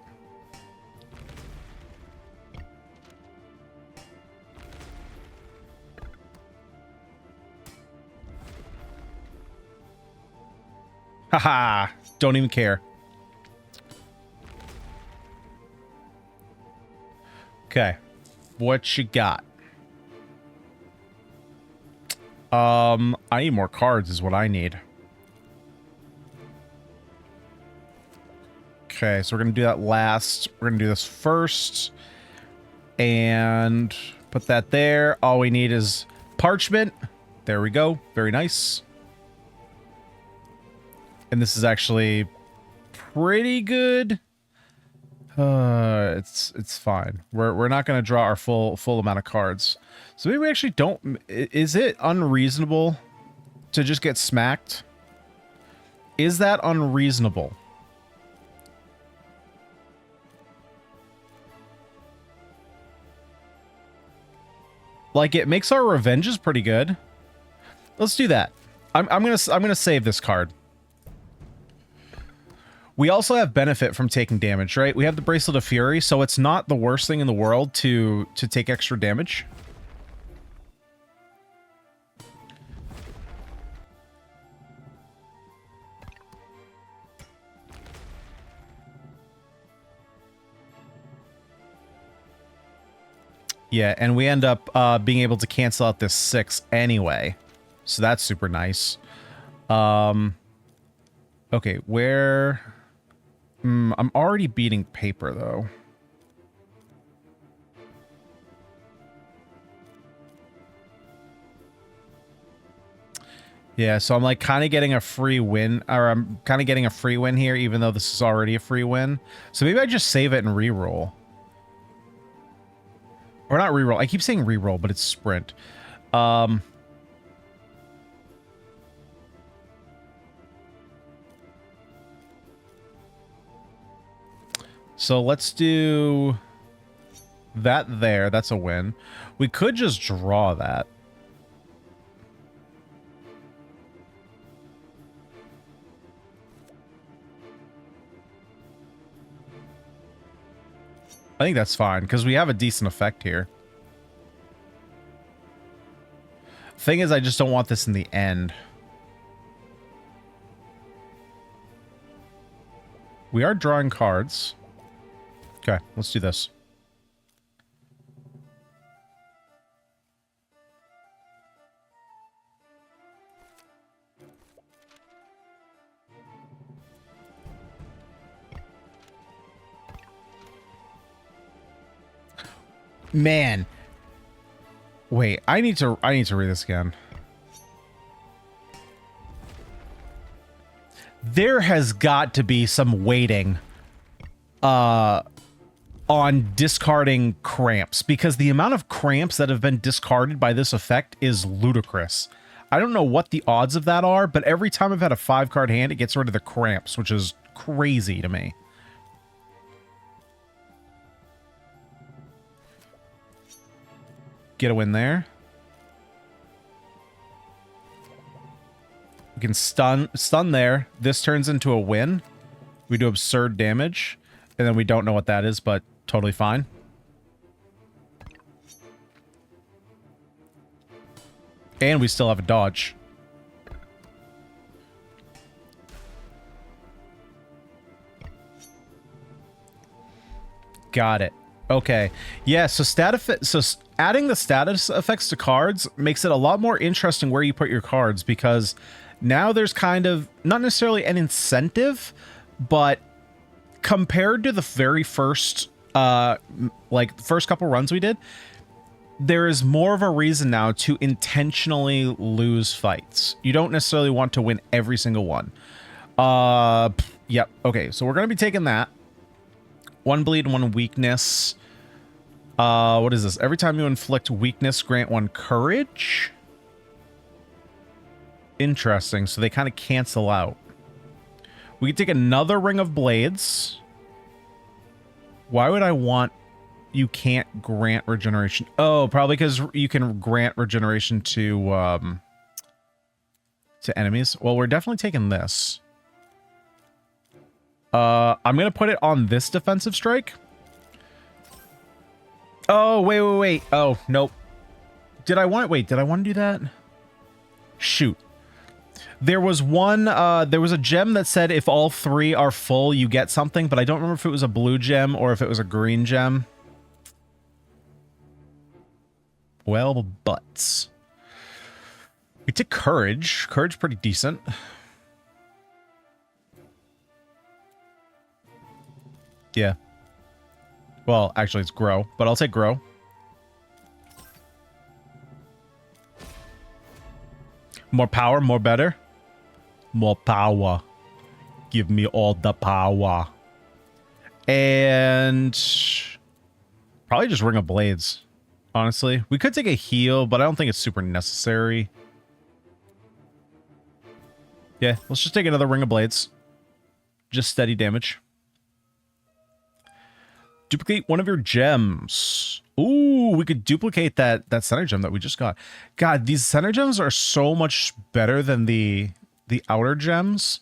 S1: Haha, don't even care. Okay, what you got? I need more cards is what I need. Okay, so we're going to do that last. We're going to do this first. And put that there. All we need is Parchment. There we go. Very nice. And this is actually pretty good. It's fine. We're not going to draw our full amount of cards. So maybe we actually don't... Is it unreasonable to just get smacked? Is that unreasonable? Like, it makes our revenges pretty good. Let's do that. I'm gonna save this card. We also have benefit from taking damage, right? We have the Bracelet of Fury, so it's not the worst thing in the world to take extra damage. Yeah, and we end up being able to cancel out this 6 anyway. So that's super nice. Okay, where... I'm already beating paper, though. Yeah, so I'm like kind of getting a free win, or I'm kind of getting a free win here, even though this is already a free win. So maybe I just save it and reroll. Or not reroll. I keep saying reroll, but it's sprint. So let's do that there. That's a win. We could just draw that. I think that's fine, because we have a decent effect here. Thing is, I just don't want this in the end. We are drawing cards. Okay, let's do this. Man. Wait, I need to read this again. There has got to be some weighting on discarding cramps, because the amount of cramps that have been discarded by this effect is ludicrous. I don't know what the odds of that are, but every time I've had a 5-card hand, it gets rid of the cramps, which is crazy to me. Get a win there. We can stun there. This turns into a win. We do absurd damage, and then we don't know what that is, but totally fine. And we still have a dodge. Got it. Okay. Yeah, so adding the status effects to cards makes it a lot more interesting where you put your cards, because now there's kind of not necessarily an incentive, but compared to the very first first couple runs we did, there is more of a reason now to intentionally lose fights. You don't necessarily want to win every single one. Yep. Okay, so we're going to be taking that. 1 bleed, 1 weakness. What is this? Every time you inflict weakness, grant 1 courage. Interesting. So they kind of cancel out. We can take another Ring of Blades. Why would I want... You can't grant regeneration. Oh, probably because you can grant regeneration to enemies. Well, we're definitely taking this. I'm going to put it on this defensive strike. Oh, wait. Oh, nope. Did I want to do that? Shoot. There was a gem that said if all 3 are full, you get something, but I don't remember if it was a blue gem or if it was a green gem. Well, butts. We took courage. Courage pretty decent. Yeah. Well, actually, it's grow, but I'll take grow. More power, more better. More power. Give me all the power. And probably just Ring of Blades, honestly. We could take a heal, but I don't think it's super necessary. Yeah, let's just take another Ring of Blades. Just steady damage. Duplicate one of your gems. Ooh, we could duplicate that center gem that we just got. God, these center gems are so much better than the outer gems.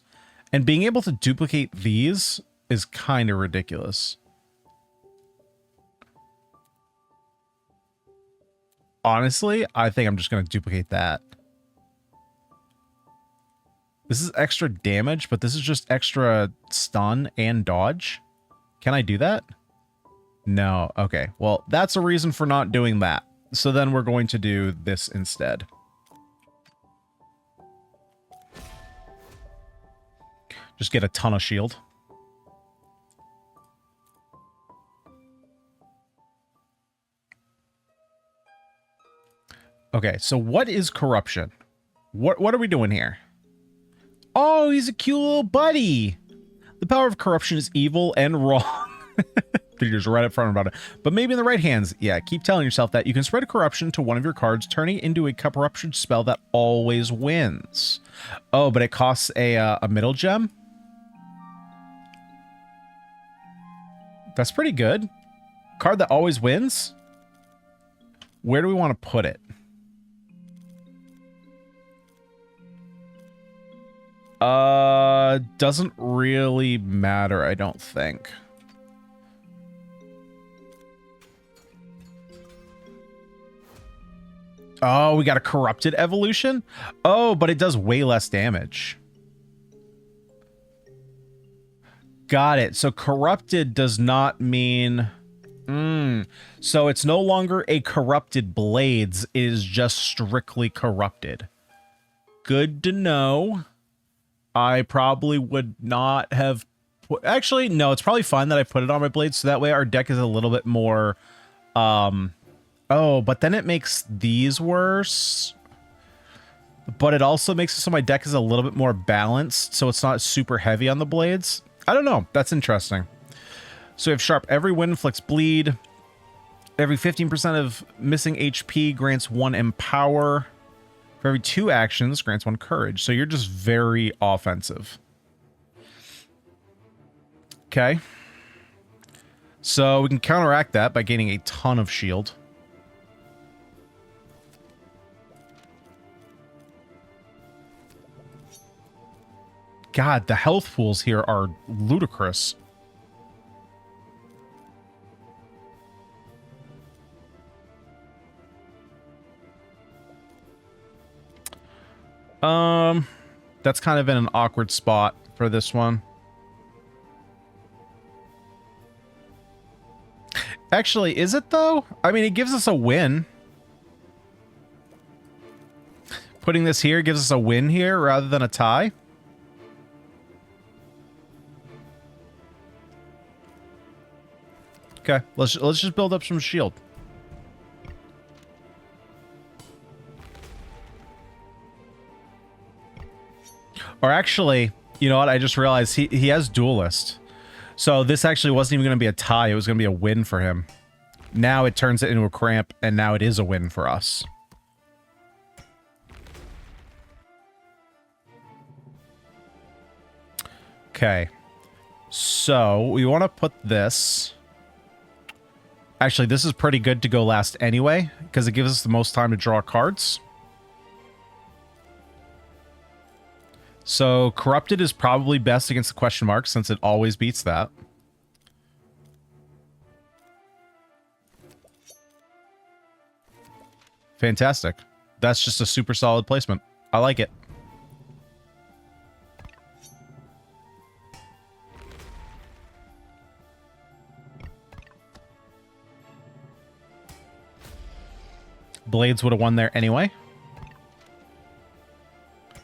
S1: And being able to duplicate these is kind of ridiculous. Honestly, I think I'm just going to duplicate that. This is extra damage, but this is just extra stun and dodge. Can I do that? No. Okay. Well, that's a reason for not doing that. So then we're going to do this instead. Just get a ton of shield. Okay, so what is corruption? What are we doing here? Oh, he's a cute little buddy. The power of corruption is evil and wrong. They're just right up front about it. But maybe in the right hands. Yeah, keep telling yourself that. You can spread a corruption to one of your cards, turning it into a corruption spell that always wins. Oh, but it costs a middle gem? That's pretty good. Card that always wins? Where do we want to put it? Doesn't really matter, I don't think. Oh, we got a corrupted evolution? Oh, but it does way less damage. Got it. So corrupted does not mean... So it's no longer a corrupted blades. It is just strictly corrupted. Good to know. I probably would not have... Actually, no, it's probably fine that I put it on my blades, so that way our deck is a little bit more... Oh, but then it makes these worse. But it also makes it so my deck is a little bit more balanced, so it's not super heavy on the blades. I don't know. That's interesting. So we have Sharp. Every win inflicts bleed. Every 15% of missing HP grants 1 Empower. For every 2 actions, grants 1 Courage. So you're just very offensive. Okay. So we can counteract that by gaining a ton of shield. God, the health pools here are ludicrous. That's kind of in an awkward spot for this one. Actually, is it though? I mean, it gives us a win. Putting this here gives us a win here rather than a tie. Okay, let's just build up some shield. Or actually, you know what? I just realized he has Duelist. So this actually wasn't even going to be a tie. It was going to be a win for him. Now it turns it into a cramp, and now it is a win for us. Okay. So we want to put this... Actually, this is pretty good to go last anyway, because it gives us the most time to draw cards. So, Corrupted is probably best against the question mark, since it always beats that. Fantastic. That's just a super solid placement. I like it. Blades would have won there anyway.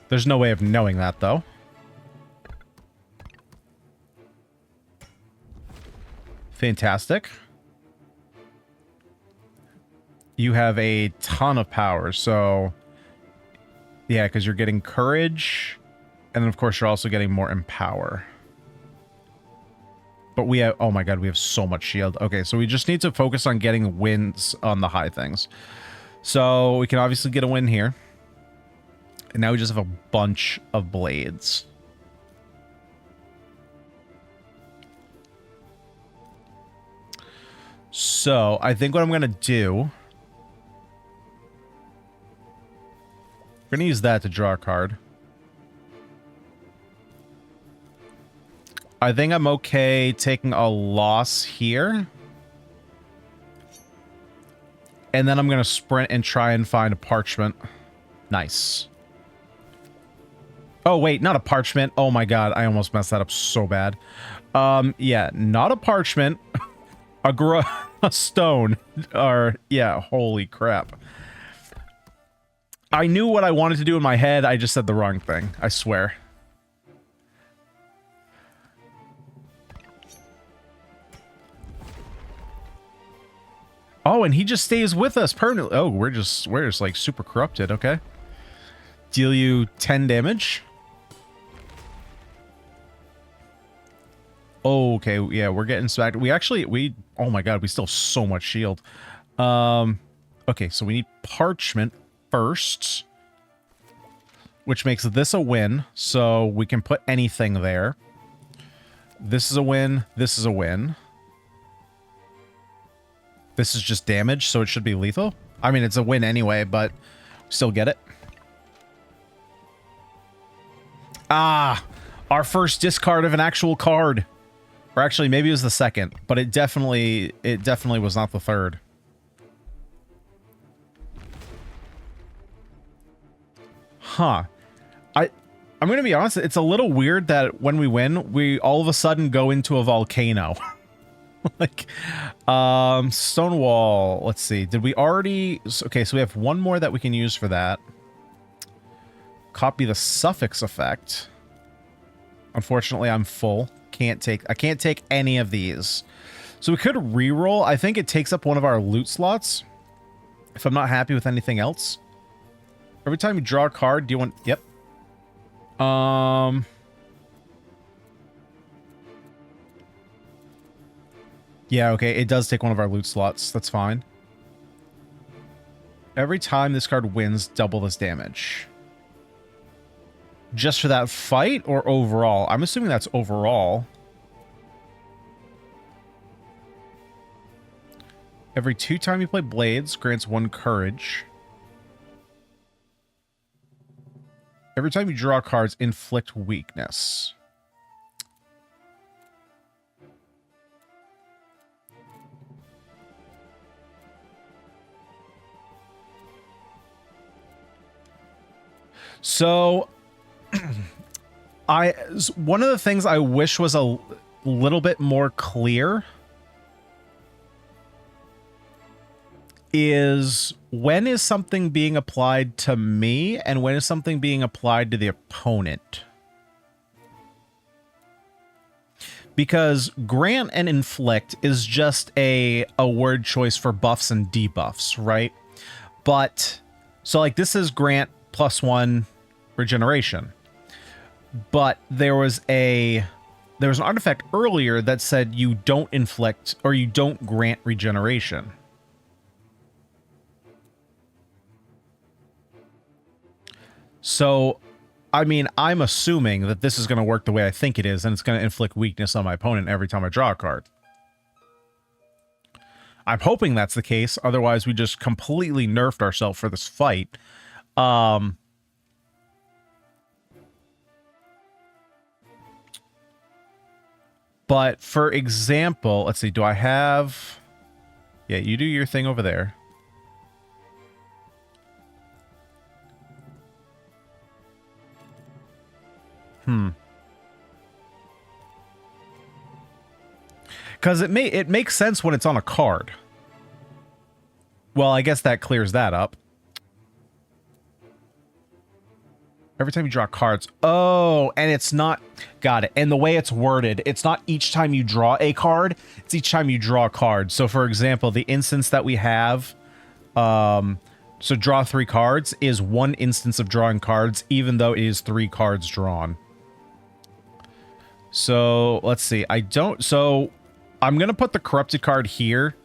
S1: There's no way of knowing that, though. Fantastic. You have a ton of power, so... Yeah, because you're getting Courage, and then, of course, you're also getting more Empower. But we have... Oh my god, we have so much shield. Okay, so we just need to focus on getting wins on the high things. So, we can obviously get a win here. And now we just have a bunch of blades. So, I think what I'm going to do... We're going to use that to draw a card. I think I'm okay taking a loss here. And then I'm going to sprint and try and find a Parchment. Nice. Oh, wait, not a Parchment. Oh my god, I almost messed that up so bad. Yeah, not a Parchment. A stone. Or, yeah, holy crap. I knew what I wanted to do in my head, I just said the wrong thing. I swear. Oh, and he just stays with us permanently. Oh, we're just like super corrupted, okay. Deal you 10 damage. Oh, okay, yeah, we're getting smacked. Oh my god, we still have so much shield. Okay, so we need Parchment first, which makes this a win, so we can put anything there. This is a win, this is a win. This is just damage, so it should be lethal. I mean, it's a win anyway, but still get it. Ah, our first discard of an actual card. Or actually, maybe it was the second, but it definitely was not the third. Huh. I'm going to be honest, it's a little weird that when we win, we all of a sudden go into a volcano. Like, Stonewall, let's see. Did we already... Okay, so we have one more that we can use for that. Copy the suffix effect. Unfortunately, I'm full. I can't take any of these. So we could reroll. I think it takes up one of our loot slots. If I'm not happy with anything else. Every time you draw a card, do you want... Yep. Yeah, okay. It does take one of our loot slots. That's fine. Every time this card wins, double this damage. Just for that fight or overall? I'm assuming that's overall. Every 2 times you play Blades, grants 1 courage. Every time you draw cards, inflict weakness. So, one of the things I wish was a little bit more clear is when is something being applied to me and when is something being applied to the opponent? Because grant and inflict is just a word choice for buffs and debuffs, right? But, so like this is grant +1 regeneration. But there was an artifact earlier that said you don't inflict or you don't grant regeneration. So, I mean, I'm assuming that this is going to work the way I think it is, and it's going to inflict weakness on my opponent every time I draw a card. I'm hoping that's the case, otherwise we just completely nerfed ourselves for this fight. But, for example, let's see, do I have... Yeah, you do your thing over there. Because it makes sense when it's on a card. Well, I guess that clears that up. Every time you draw cards. Oh, and it's not... Got it. And the way it's worded, it's not each time you draw a card, it's each time you draw a card. So, for example, the instance that we have... so draw 3 cards is 1 instance of drawing cards, even though it is 3 cards drawn. So, let's see. So, I'm going to put the corrupted card here.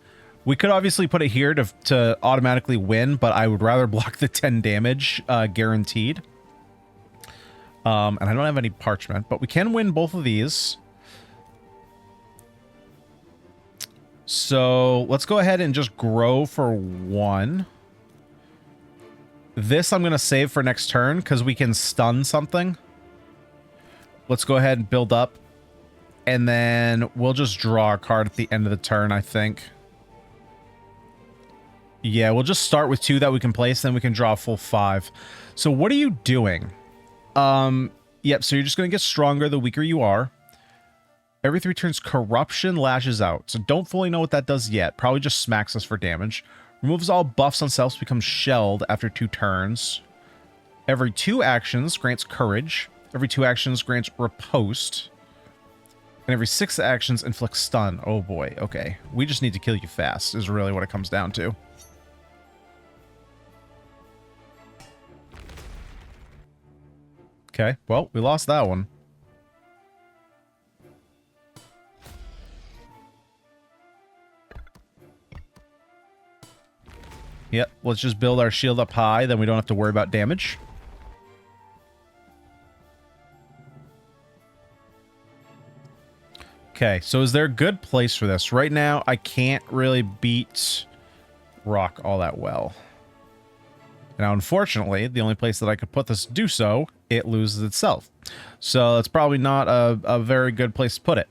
S1: We could obviously put it here to automatically win, but I would rather block the 10 damage, guaranteed. And I don't have any parchment, but we can win both of these. So, let's go ahead and just grow for 1. This I'm going to save for next turn, because we can stun something. Let's go ahead and build up. And then we'll just draw a card at the end of the turn, I think. Yeah, we'll just start with 2 that we can place, then we can draw a full 5. So what are you doing? Yep, so you're just going to get stronger the weaker you are. Every 3 turns, Corruption lashes out. So don't fully know what that does yet. Probably just smacks us for damage. Removes all buffs on selves, becomes shelled after 2 turns. Every 2 actions grants Courage. Every 2 actions grants Riposte. And every 6 actions inflicts stun. Oh boy, okay. We just need to kill you fast, is really what it comes down to. Okay, well, we lost that one. Yep, let's just build our shield up high, then we don't have to worry about damage. Okay, so is there a good place for this? Right now, I can't really beat rock all that well. Now, unfortunately, the only place that I could put this to do so, it loses itself. So that's probably not a very good place to put it.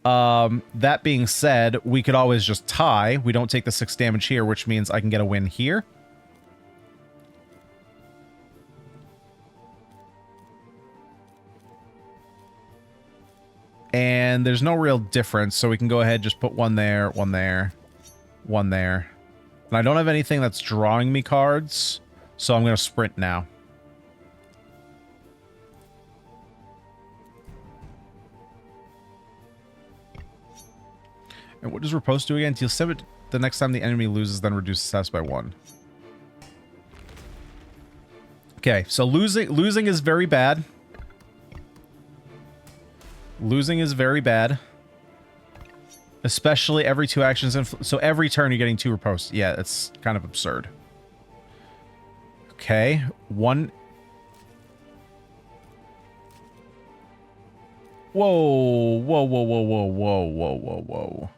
S1: That being said, we could always just tie. We don't take the 6 damage here, which means I can get a win here. And there's no real difference, so we can go ahead and just put one there, one there, one there. And I don't have anything that's drawing me cards, so I'm going to sprint now. And what does Riposte do again? Deal 7 the next time the enemy loses, then reduce success by 1. Okay, so losing is very bad. Losing is very bad. Especially every 2 actions. So every turn you're getting 2 ripostes. Yeah, it's kind of absurd. Okay, 1. Whoa, whoa, whoa, whoa, whoa, whoa, whoa, whoa, whoa.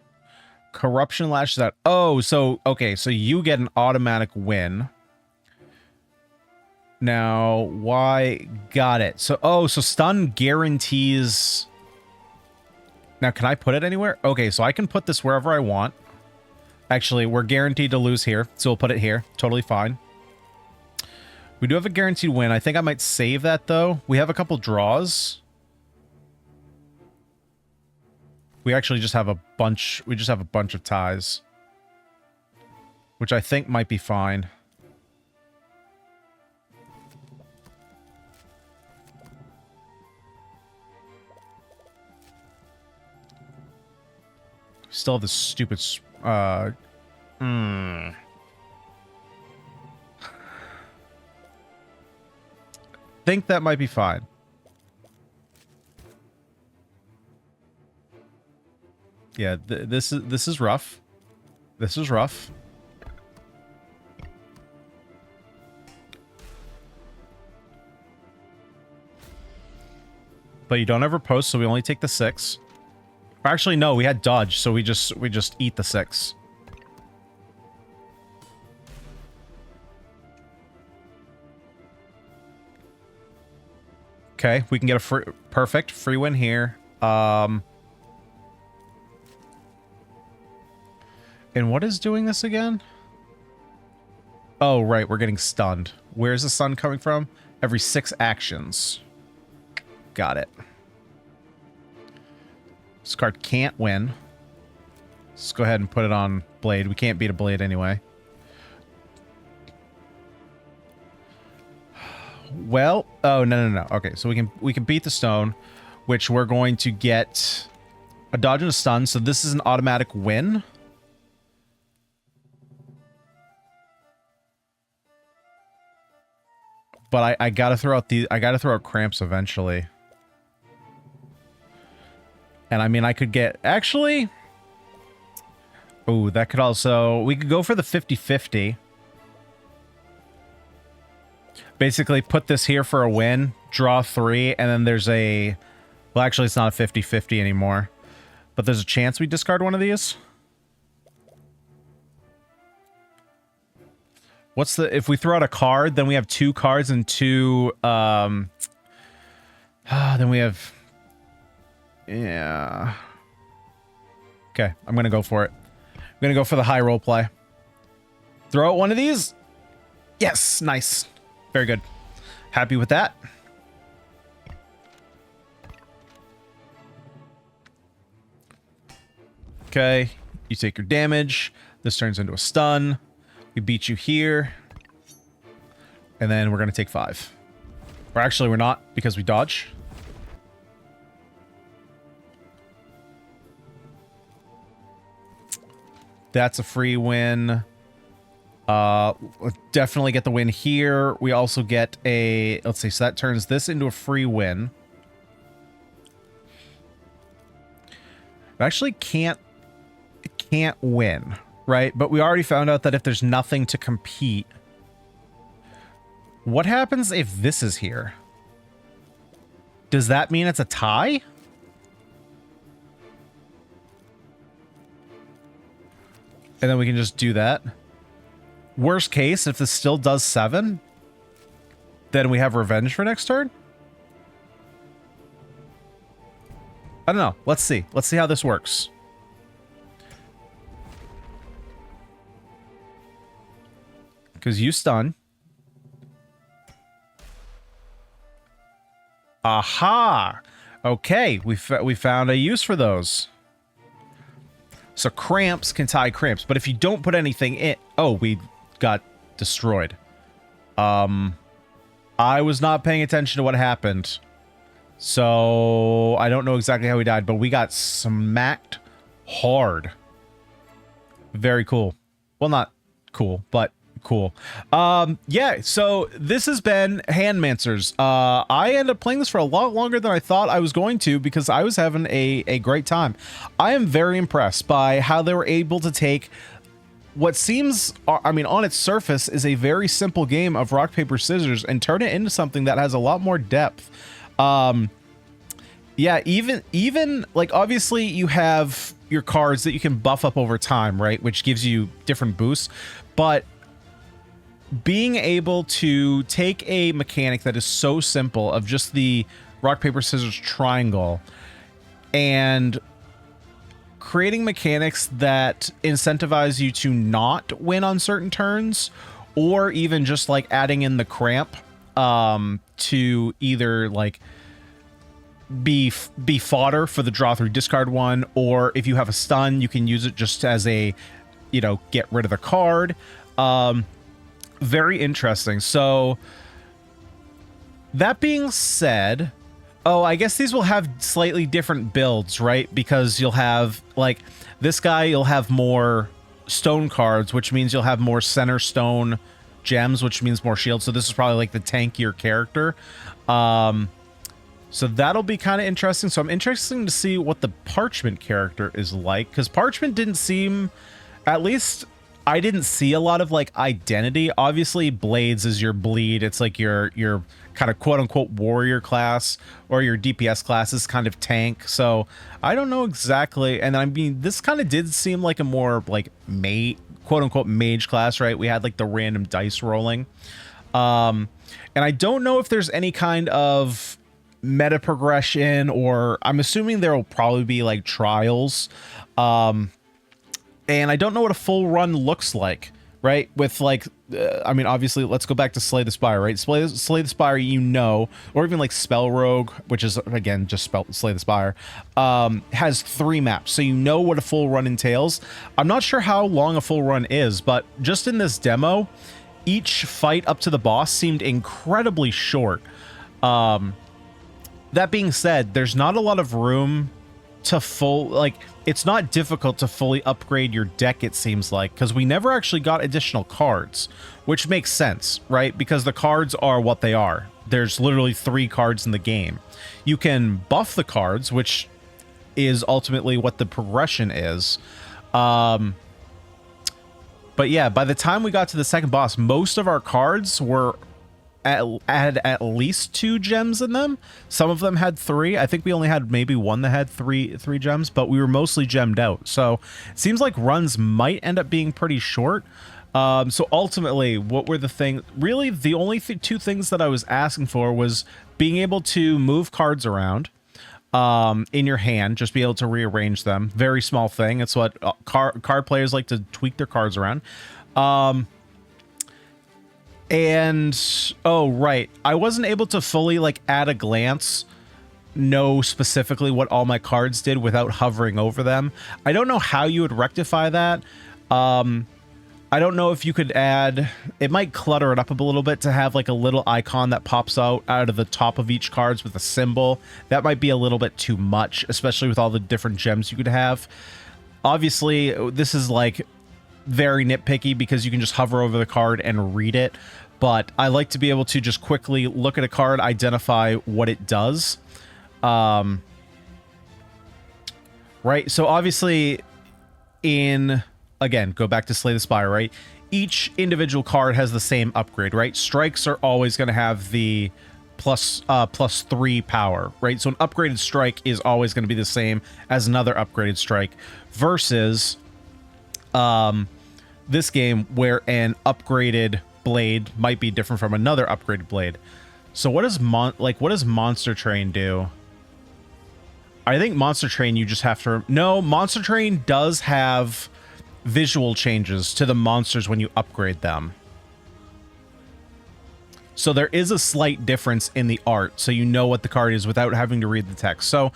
S1: Corruption lashes out. Oh, so, okay, so you get an automatic win. Now, why? Got it. So, oh, so stun guarantees... Now, can I put it anywhere? Okay, so I can put this wherever I want. Actually, we're guaranteed to lose here, so we'll put it here. Totally fine. We do have a guaranteed win. I think I might save that, though. We have a couple draws. We actually just have a bunch... We just have a bunch of ties. Which I think might be fine. Still have this stupid... Think that might be fine. Yeah, this is rough. This is rough. But you don't ever post, so we only take the 6. Or actually, no, we had dodge, so we just eat the 6. Okay, we can get a perfect free win here. And what is doing this again? Oh, right, we're getting stunned. Where's the stun coming from? Every 6 actions. Got it. This card can't win. Let's go ahead and put it on Blade. We can't beat a Blade anyway. Well, oh, no. Okay, so we can beat the stone, which we're going to get a dodge and a stun. So this is an automatic win. But I gotta throw out cramps eventually. And I mean, I could get... Actually... Oh, that could also... We could go for the 50-50. Basically, put this here for a win. Draw 3, and then there's a... Well, actually, it's not a 50-50 anymore. But there's a chance we discard one of these. What's the... If we throw out a card, then we have 2 cards and 2... then we have... Yeah. Okay, I'm gonna go for it. I'm gonna go for the high roll play. Throw out one of these. Yes, nice. Very good. Happy with that. Okay, you take your damage. This turns into a stun. We beat you here. And then we're gonna take 5. Or actually, we're not, because we dodge. That's a free win. Definitely get the win here. We also get a... Let's see, so that turns this into a free win. I actually can't win, right? But we already found out that if there's nothing to compete... What happens if this is here? Does that mean it's a tie? And then we can just do that. Worst case, if this still does 7, then we have revenge for next turn. I don't know. Let's see. Let's see how this works. Because you stun. Aha! Okay, we found a use for those. So cramps can tie cramps, but if you don't put anything in... Oh, we got destroyed. I was not paying attention to what happened. So I don't know exactly how we died, but we got smacked hard. Very cool. Well, not cool, but cool. Yeah, so this has been Handmancers. I ended up playing this for a lot longer than I thought I was going to because I was having a great time. I am very impressed by how they were able to take what seems, I mean, on its surface is a very simple game of rock, paper, scissors and turn it into something that has a lot more depth. Yeah, even like obviously you have your cards that you can buff up over time, right? Which gives you different boosts, but being able to take a mechanic that is so simple of just the rock, paper, scissors triangle and creating mechanics that incentivize you to not win on certain turns, or even just like adding in the cramp to either like be fodder for the draw through discard one, or if you have a stun, you can use it just as a, you know, get rid of the card. Very interesting. So that being said, oh, I guess these will have slightly different builds, right? Because you'll have like this guy, you'll have more stone cards, which means you'll have more center stone gems, which means more shields. So this is probably like the tankier character. So that'll be kind of interesting. So I'm interested to see what the Parchment character is like, because Parchment didn't seem, at least I didn't see a lot of like identity. Obviously Blades is your bleed. It's like your kind of quote unquote warrior class, or your DPS class is kind of tank. So I don't know exactly. And I mean, this kind of did seem like a more like quote unquote mage class, right? We had like the random dice rolling. And I don't know if there's any kind of meta progression, or I'm assuming there will probably be like trials. And I don't know what a full run looks like, right? With like, I mean, obviously, let's go back to Slay the Spire, right? Slay the Spire, you know, or even like Spell Rogue, which is, again, just Slay the Spire, has 3 maps. So you know what a full run entails. I'm not sure how long a full run is, but just in this demo, each fight up to the boss seemed incredibly short. That being said, there's not a lot of room to it's not difficult to fully upgrade your deck, it seems like, because we never actually got additional cards, which makes sense, right? Because the cards are what they are. There's literally 3 cards in the game. You can buff the cards, which is ultimately what the progression is. But yeah, by the time we got to the second boss, most of our cards were had at least 2 gems in them. Some of them had 3. I think we only had maybe one that had three gems, but we were mostly gemmed out. So it seems like runs might end up being pretty short. So ultimately, what were the things? Really, the only 2 things that I was asking for was being able to move cards around in your hand, just be able to rearrange them. Very small thing. It's what card players like to tweak their cards around. And oh right, I wasn't able to fully like at a glance know specifically what all my cards did without hovering over them. I don't know how you would rectify that. I don't know if you could add, it might clutter it up a little bit to have like a little icon that pops out of the top of each cards with a symbol. That might be a little bit too much, especially with all the different gems you could have. Obviously, this is like very nitpicky because you can just hover over the card and read it, but I like to be able to just quickly look at a card, identify what it does. Right, so obviously again, go back to Slay the Spire, right? Each individual card has the same upgrade, right? Strikes are always going to have the plus 3 power, right? So an upgraded strike is always going to be the same as another upgraded strike, versus this game where an upgraded blade might be different from another upgraded blade. So what does Monster Train do? I think Monster Train, you just have to... No, Monster Train does have visual changes to the monsters when you upgrade them. So there is a slight difference in the art, so you know what the card is without having to read the text. So,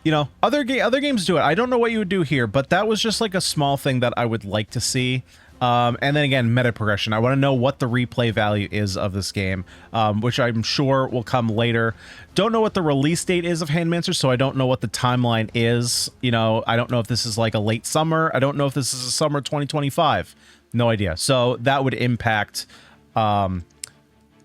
S1: you know, other games do it. I don't know what you would do here, but that was just like a small thing that I would like to see. And then again, meta progression. I want to know what the replay value is of this game, which I'm sure will come later. Don't know what the release date is of Handmancers, so I don't know what the timeline is. You know, I don't know if this is like a late summer. I don't know if this is a summer 2025. No idea. So that would impact...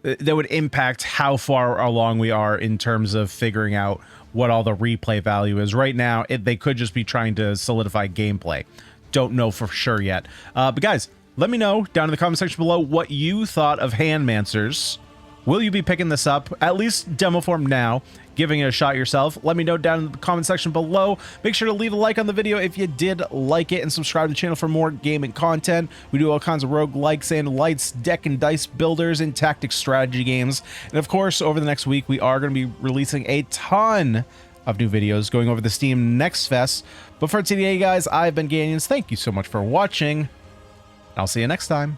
S1: that would impact how far along we are in terms of figuring out what all the replay value is. Right now, they could just be trying to solidify gameplay. Don't know for sure yet. But guys, let me know down in the comment section below what you thought of Handmancers. Will you be picking this up, at least demo form now, giving it a shot yourself? Let me know down in the comment section below. Make sure to leave a like on the video if you did like it, and subscribe to the channel for more gaming content. We do all kinds of roguelikes and lights, deck and dice builders, and tactics strategy games. And of course, over the next week, we are going to be releasing a ton of new videos going over the Steam Next Fest. But for today, guys, I've been Ganyonz. Thank you so much for watching. I'll see you next time.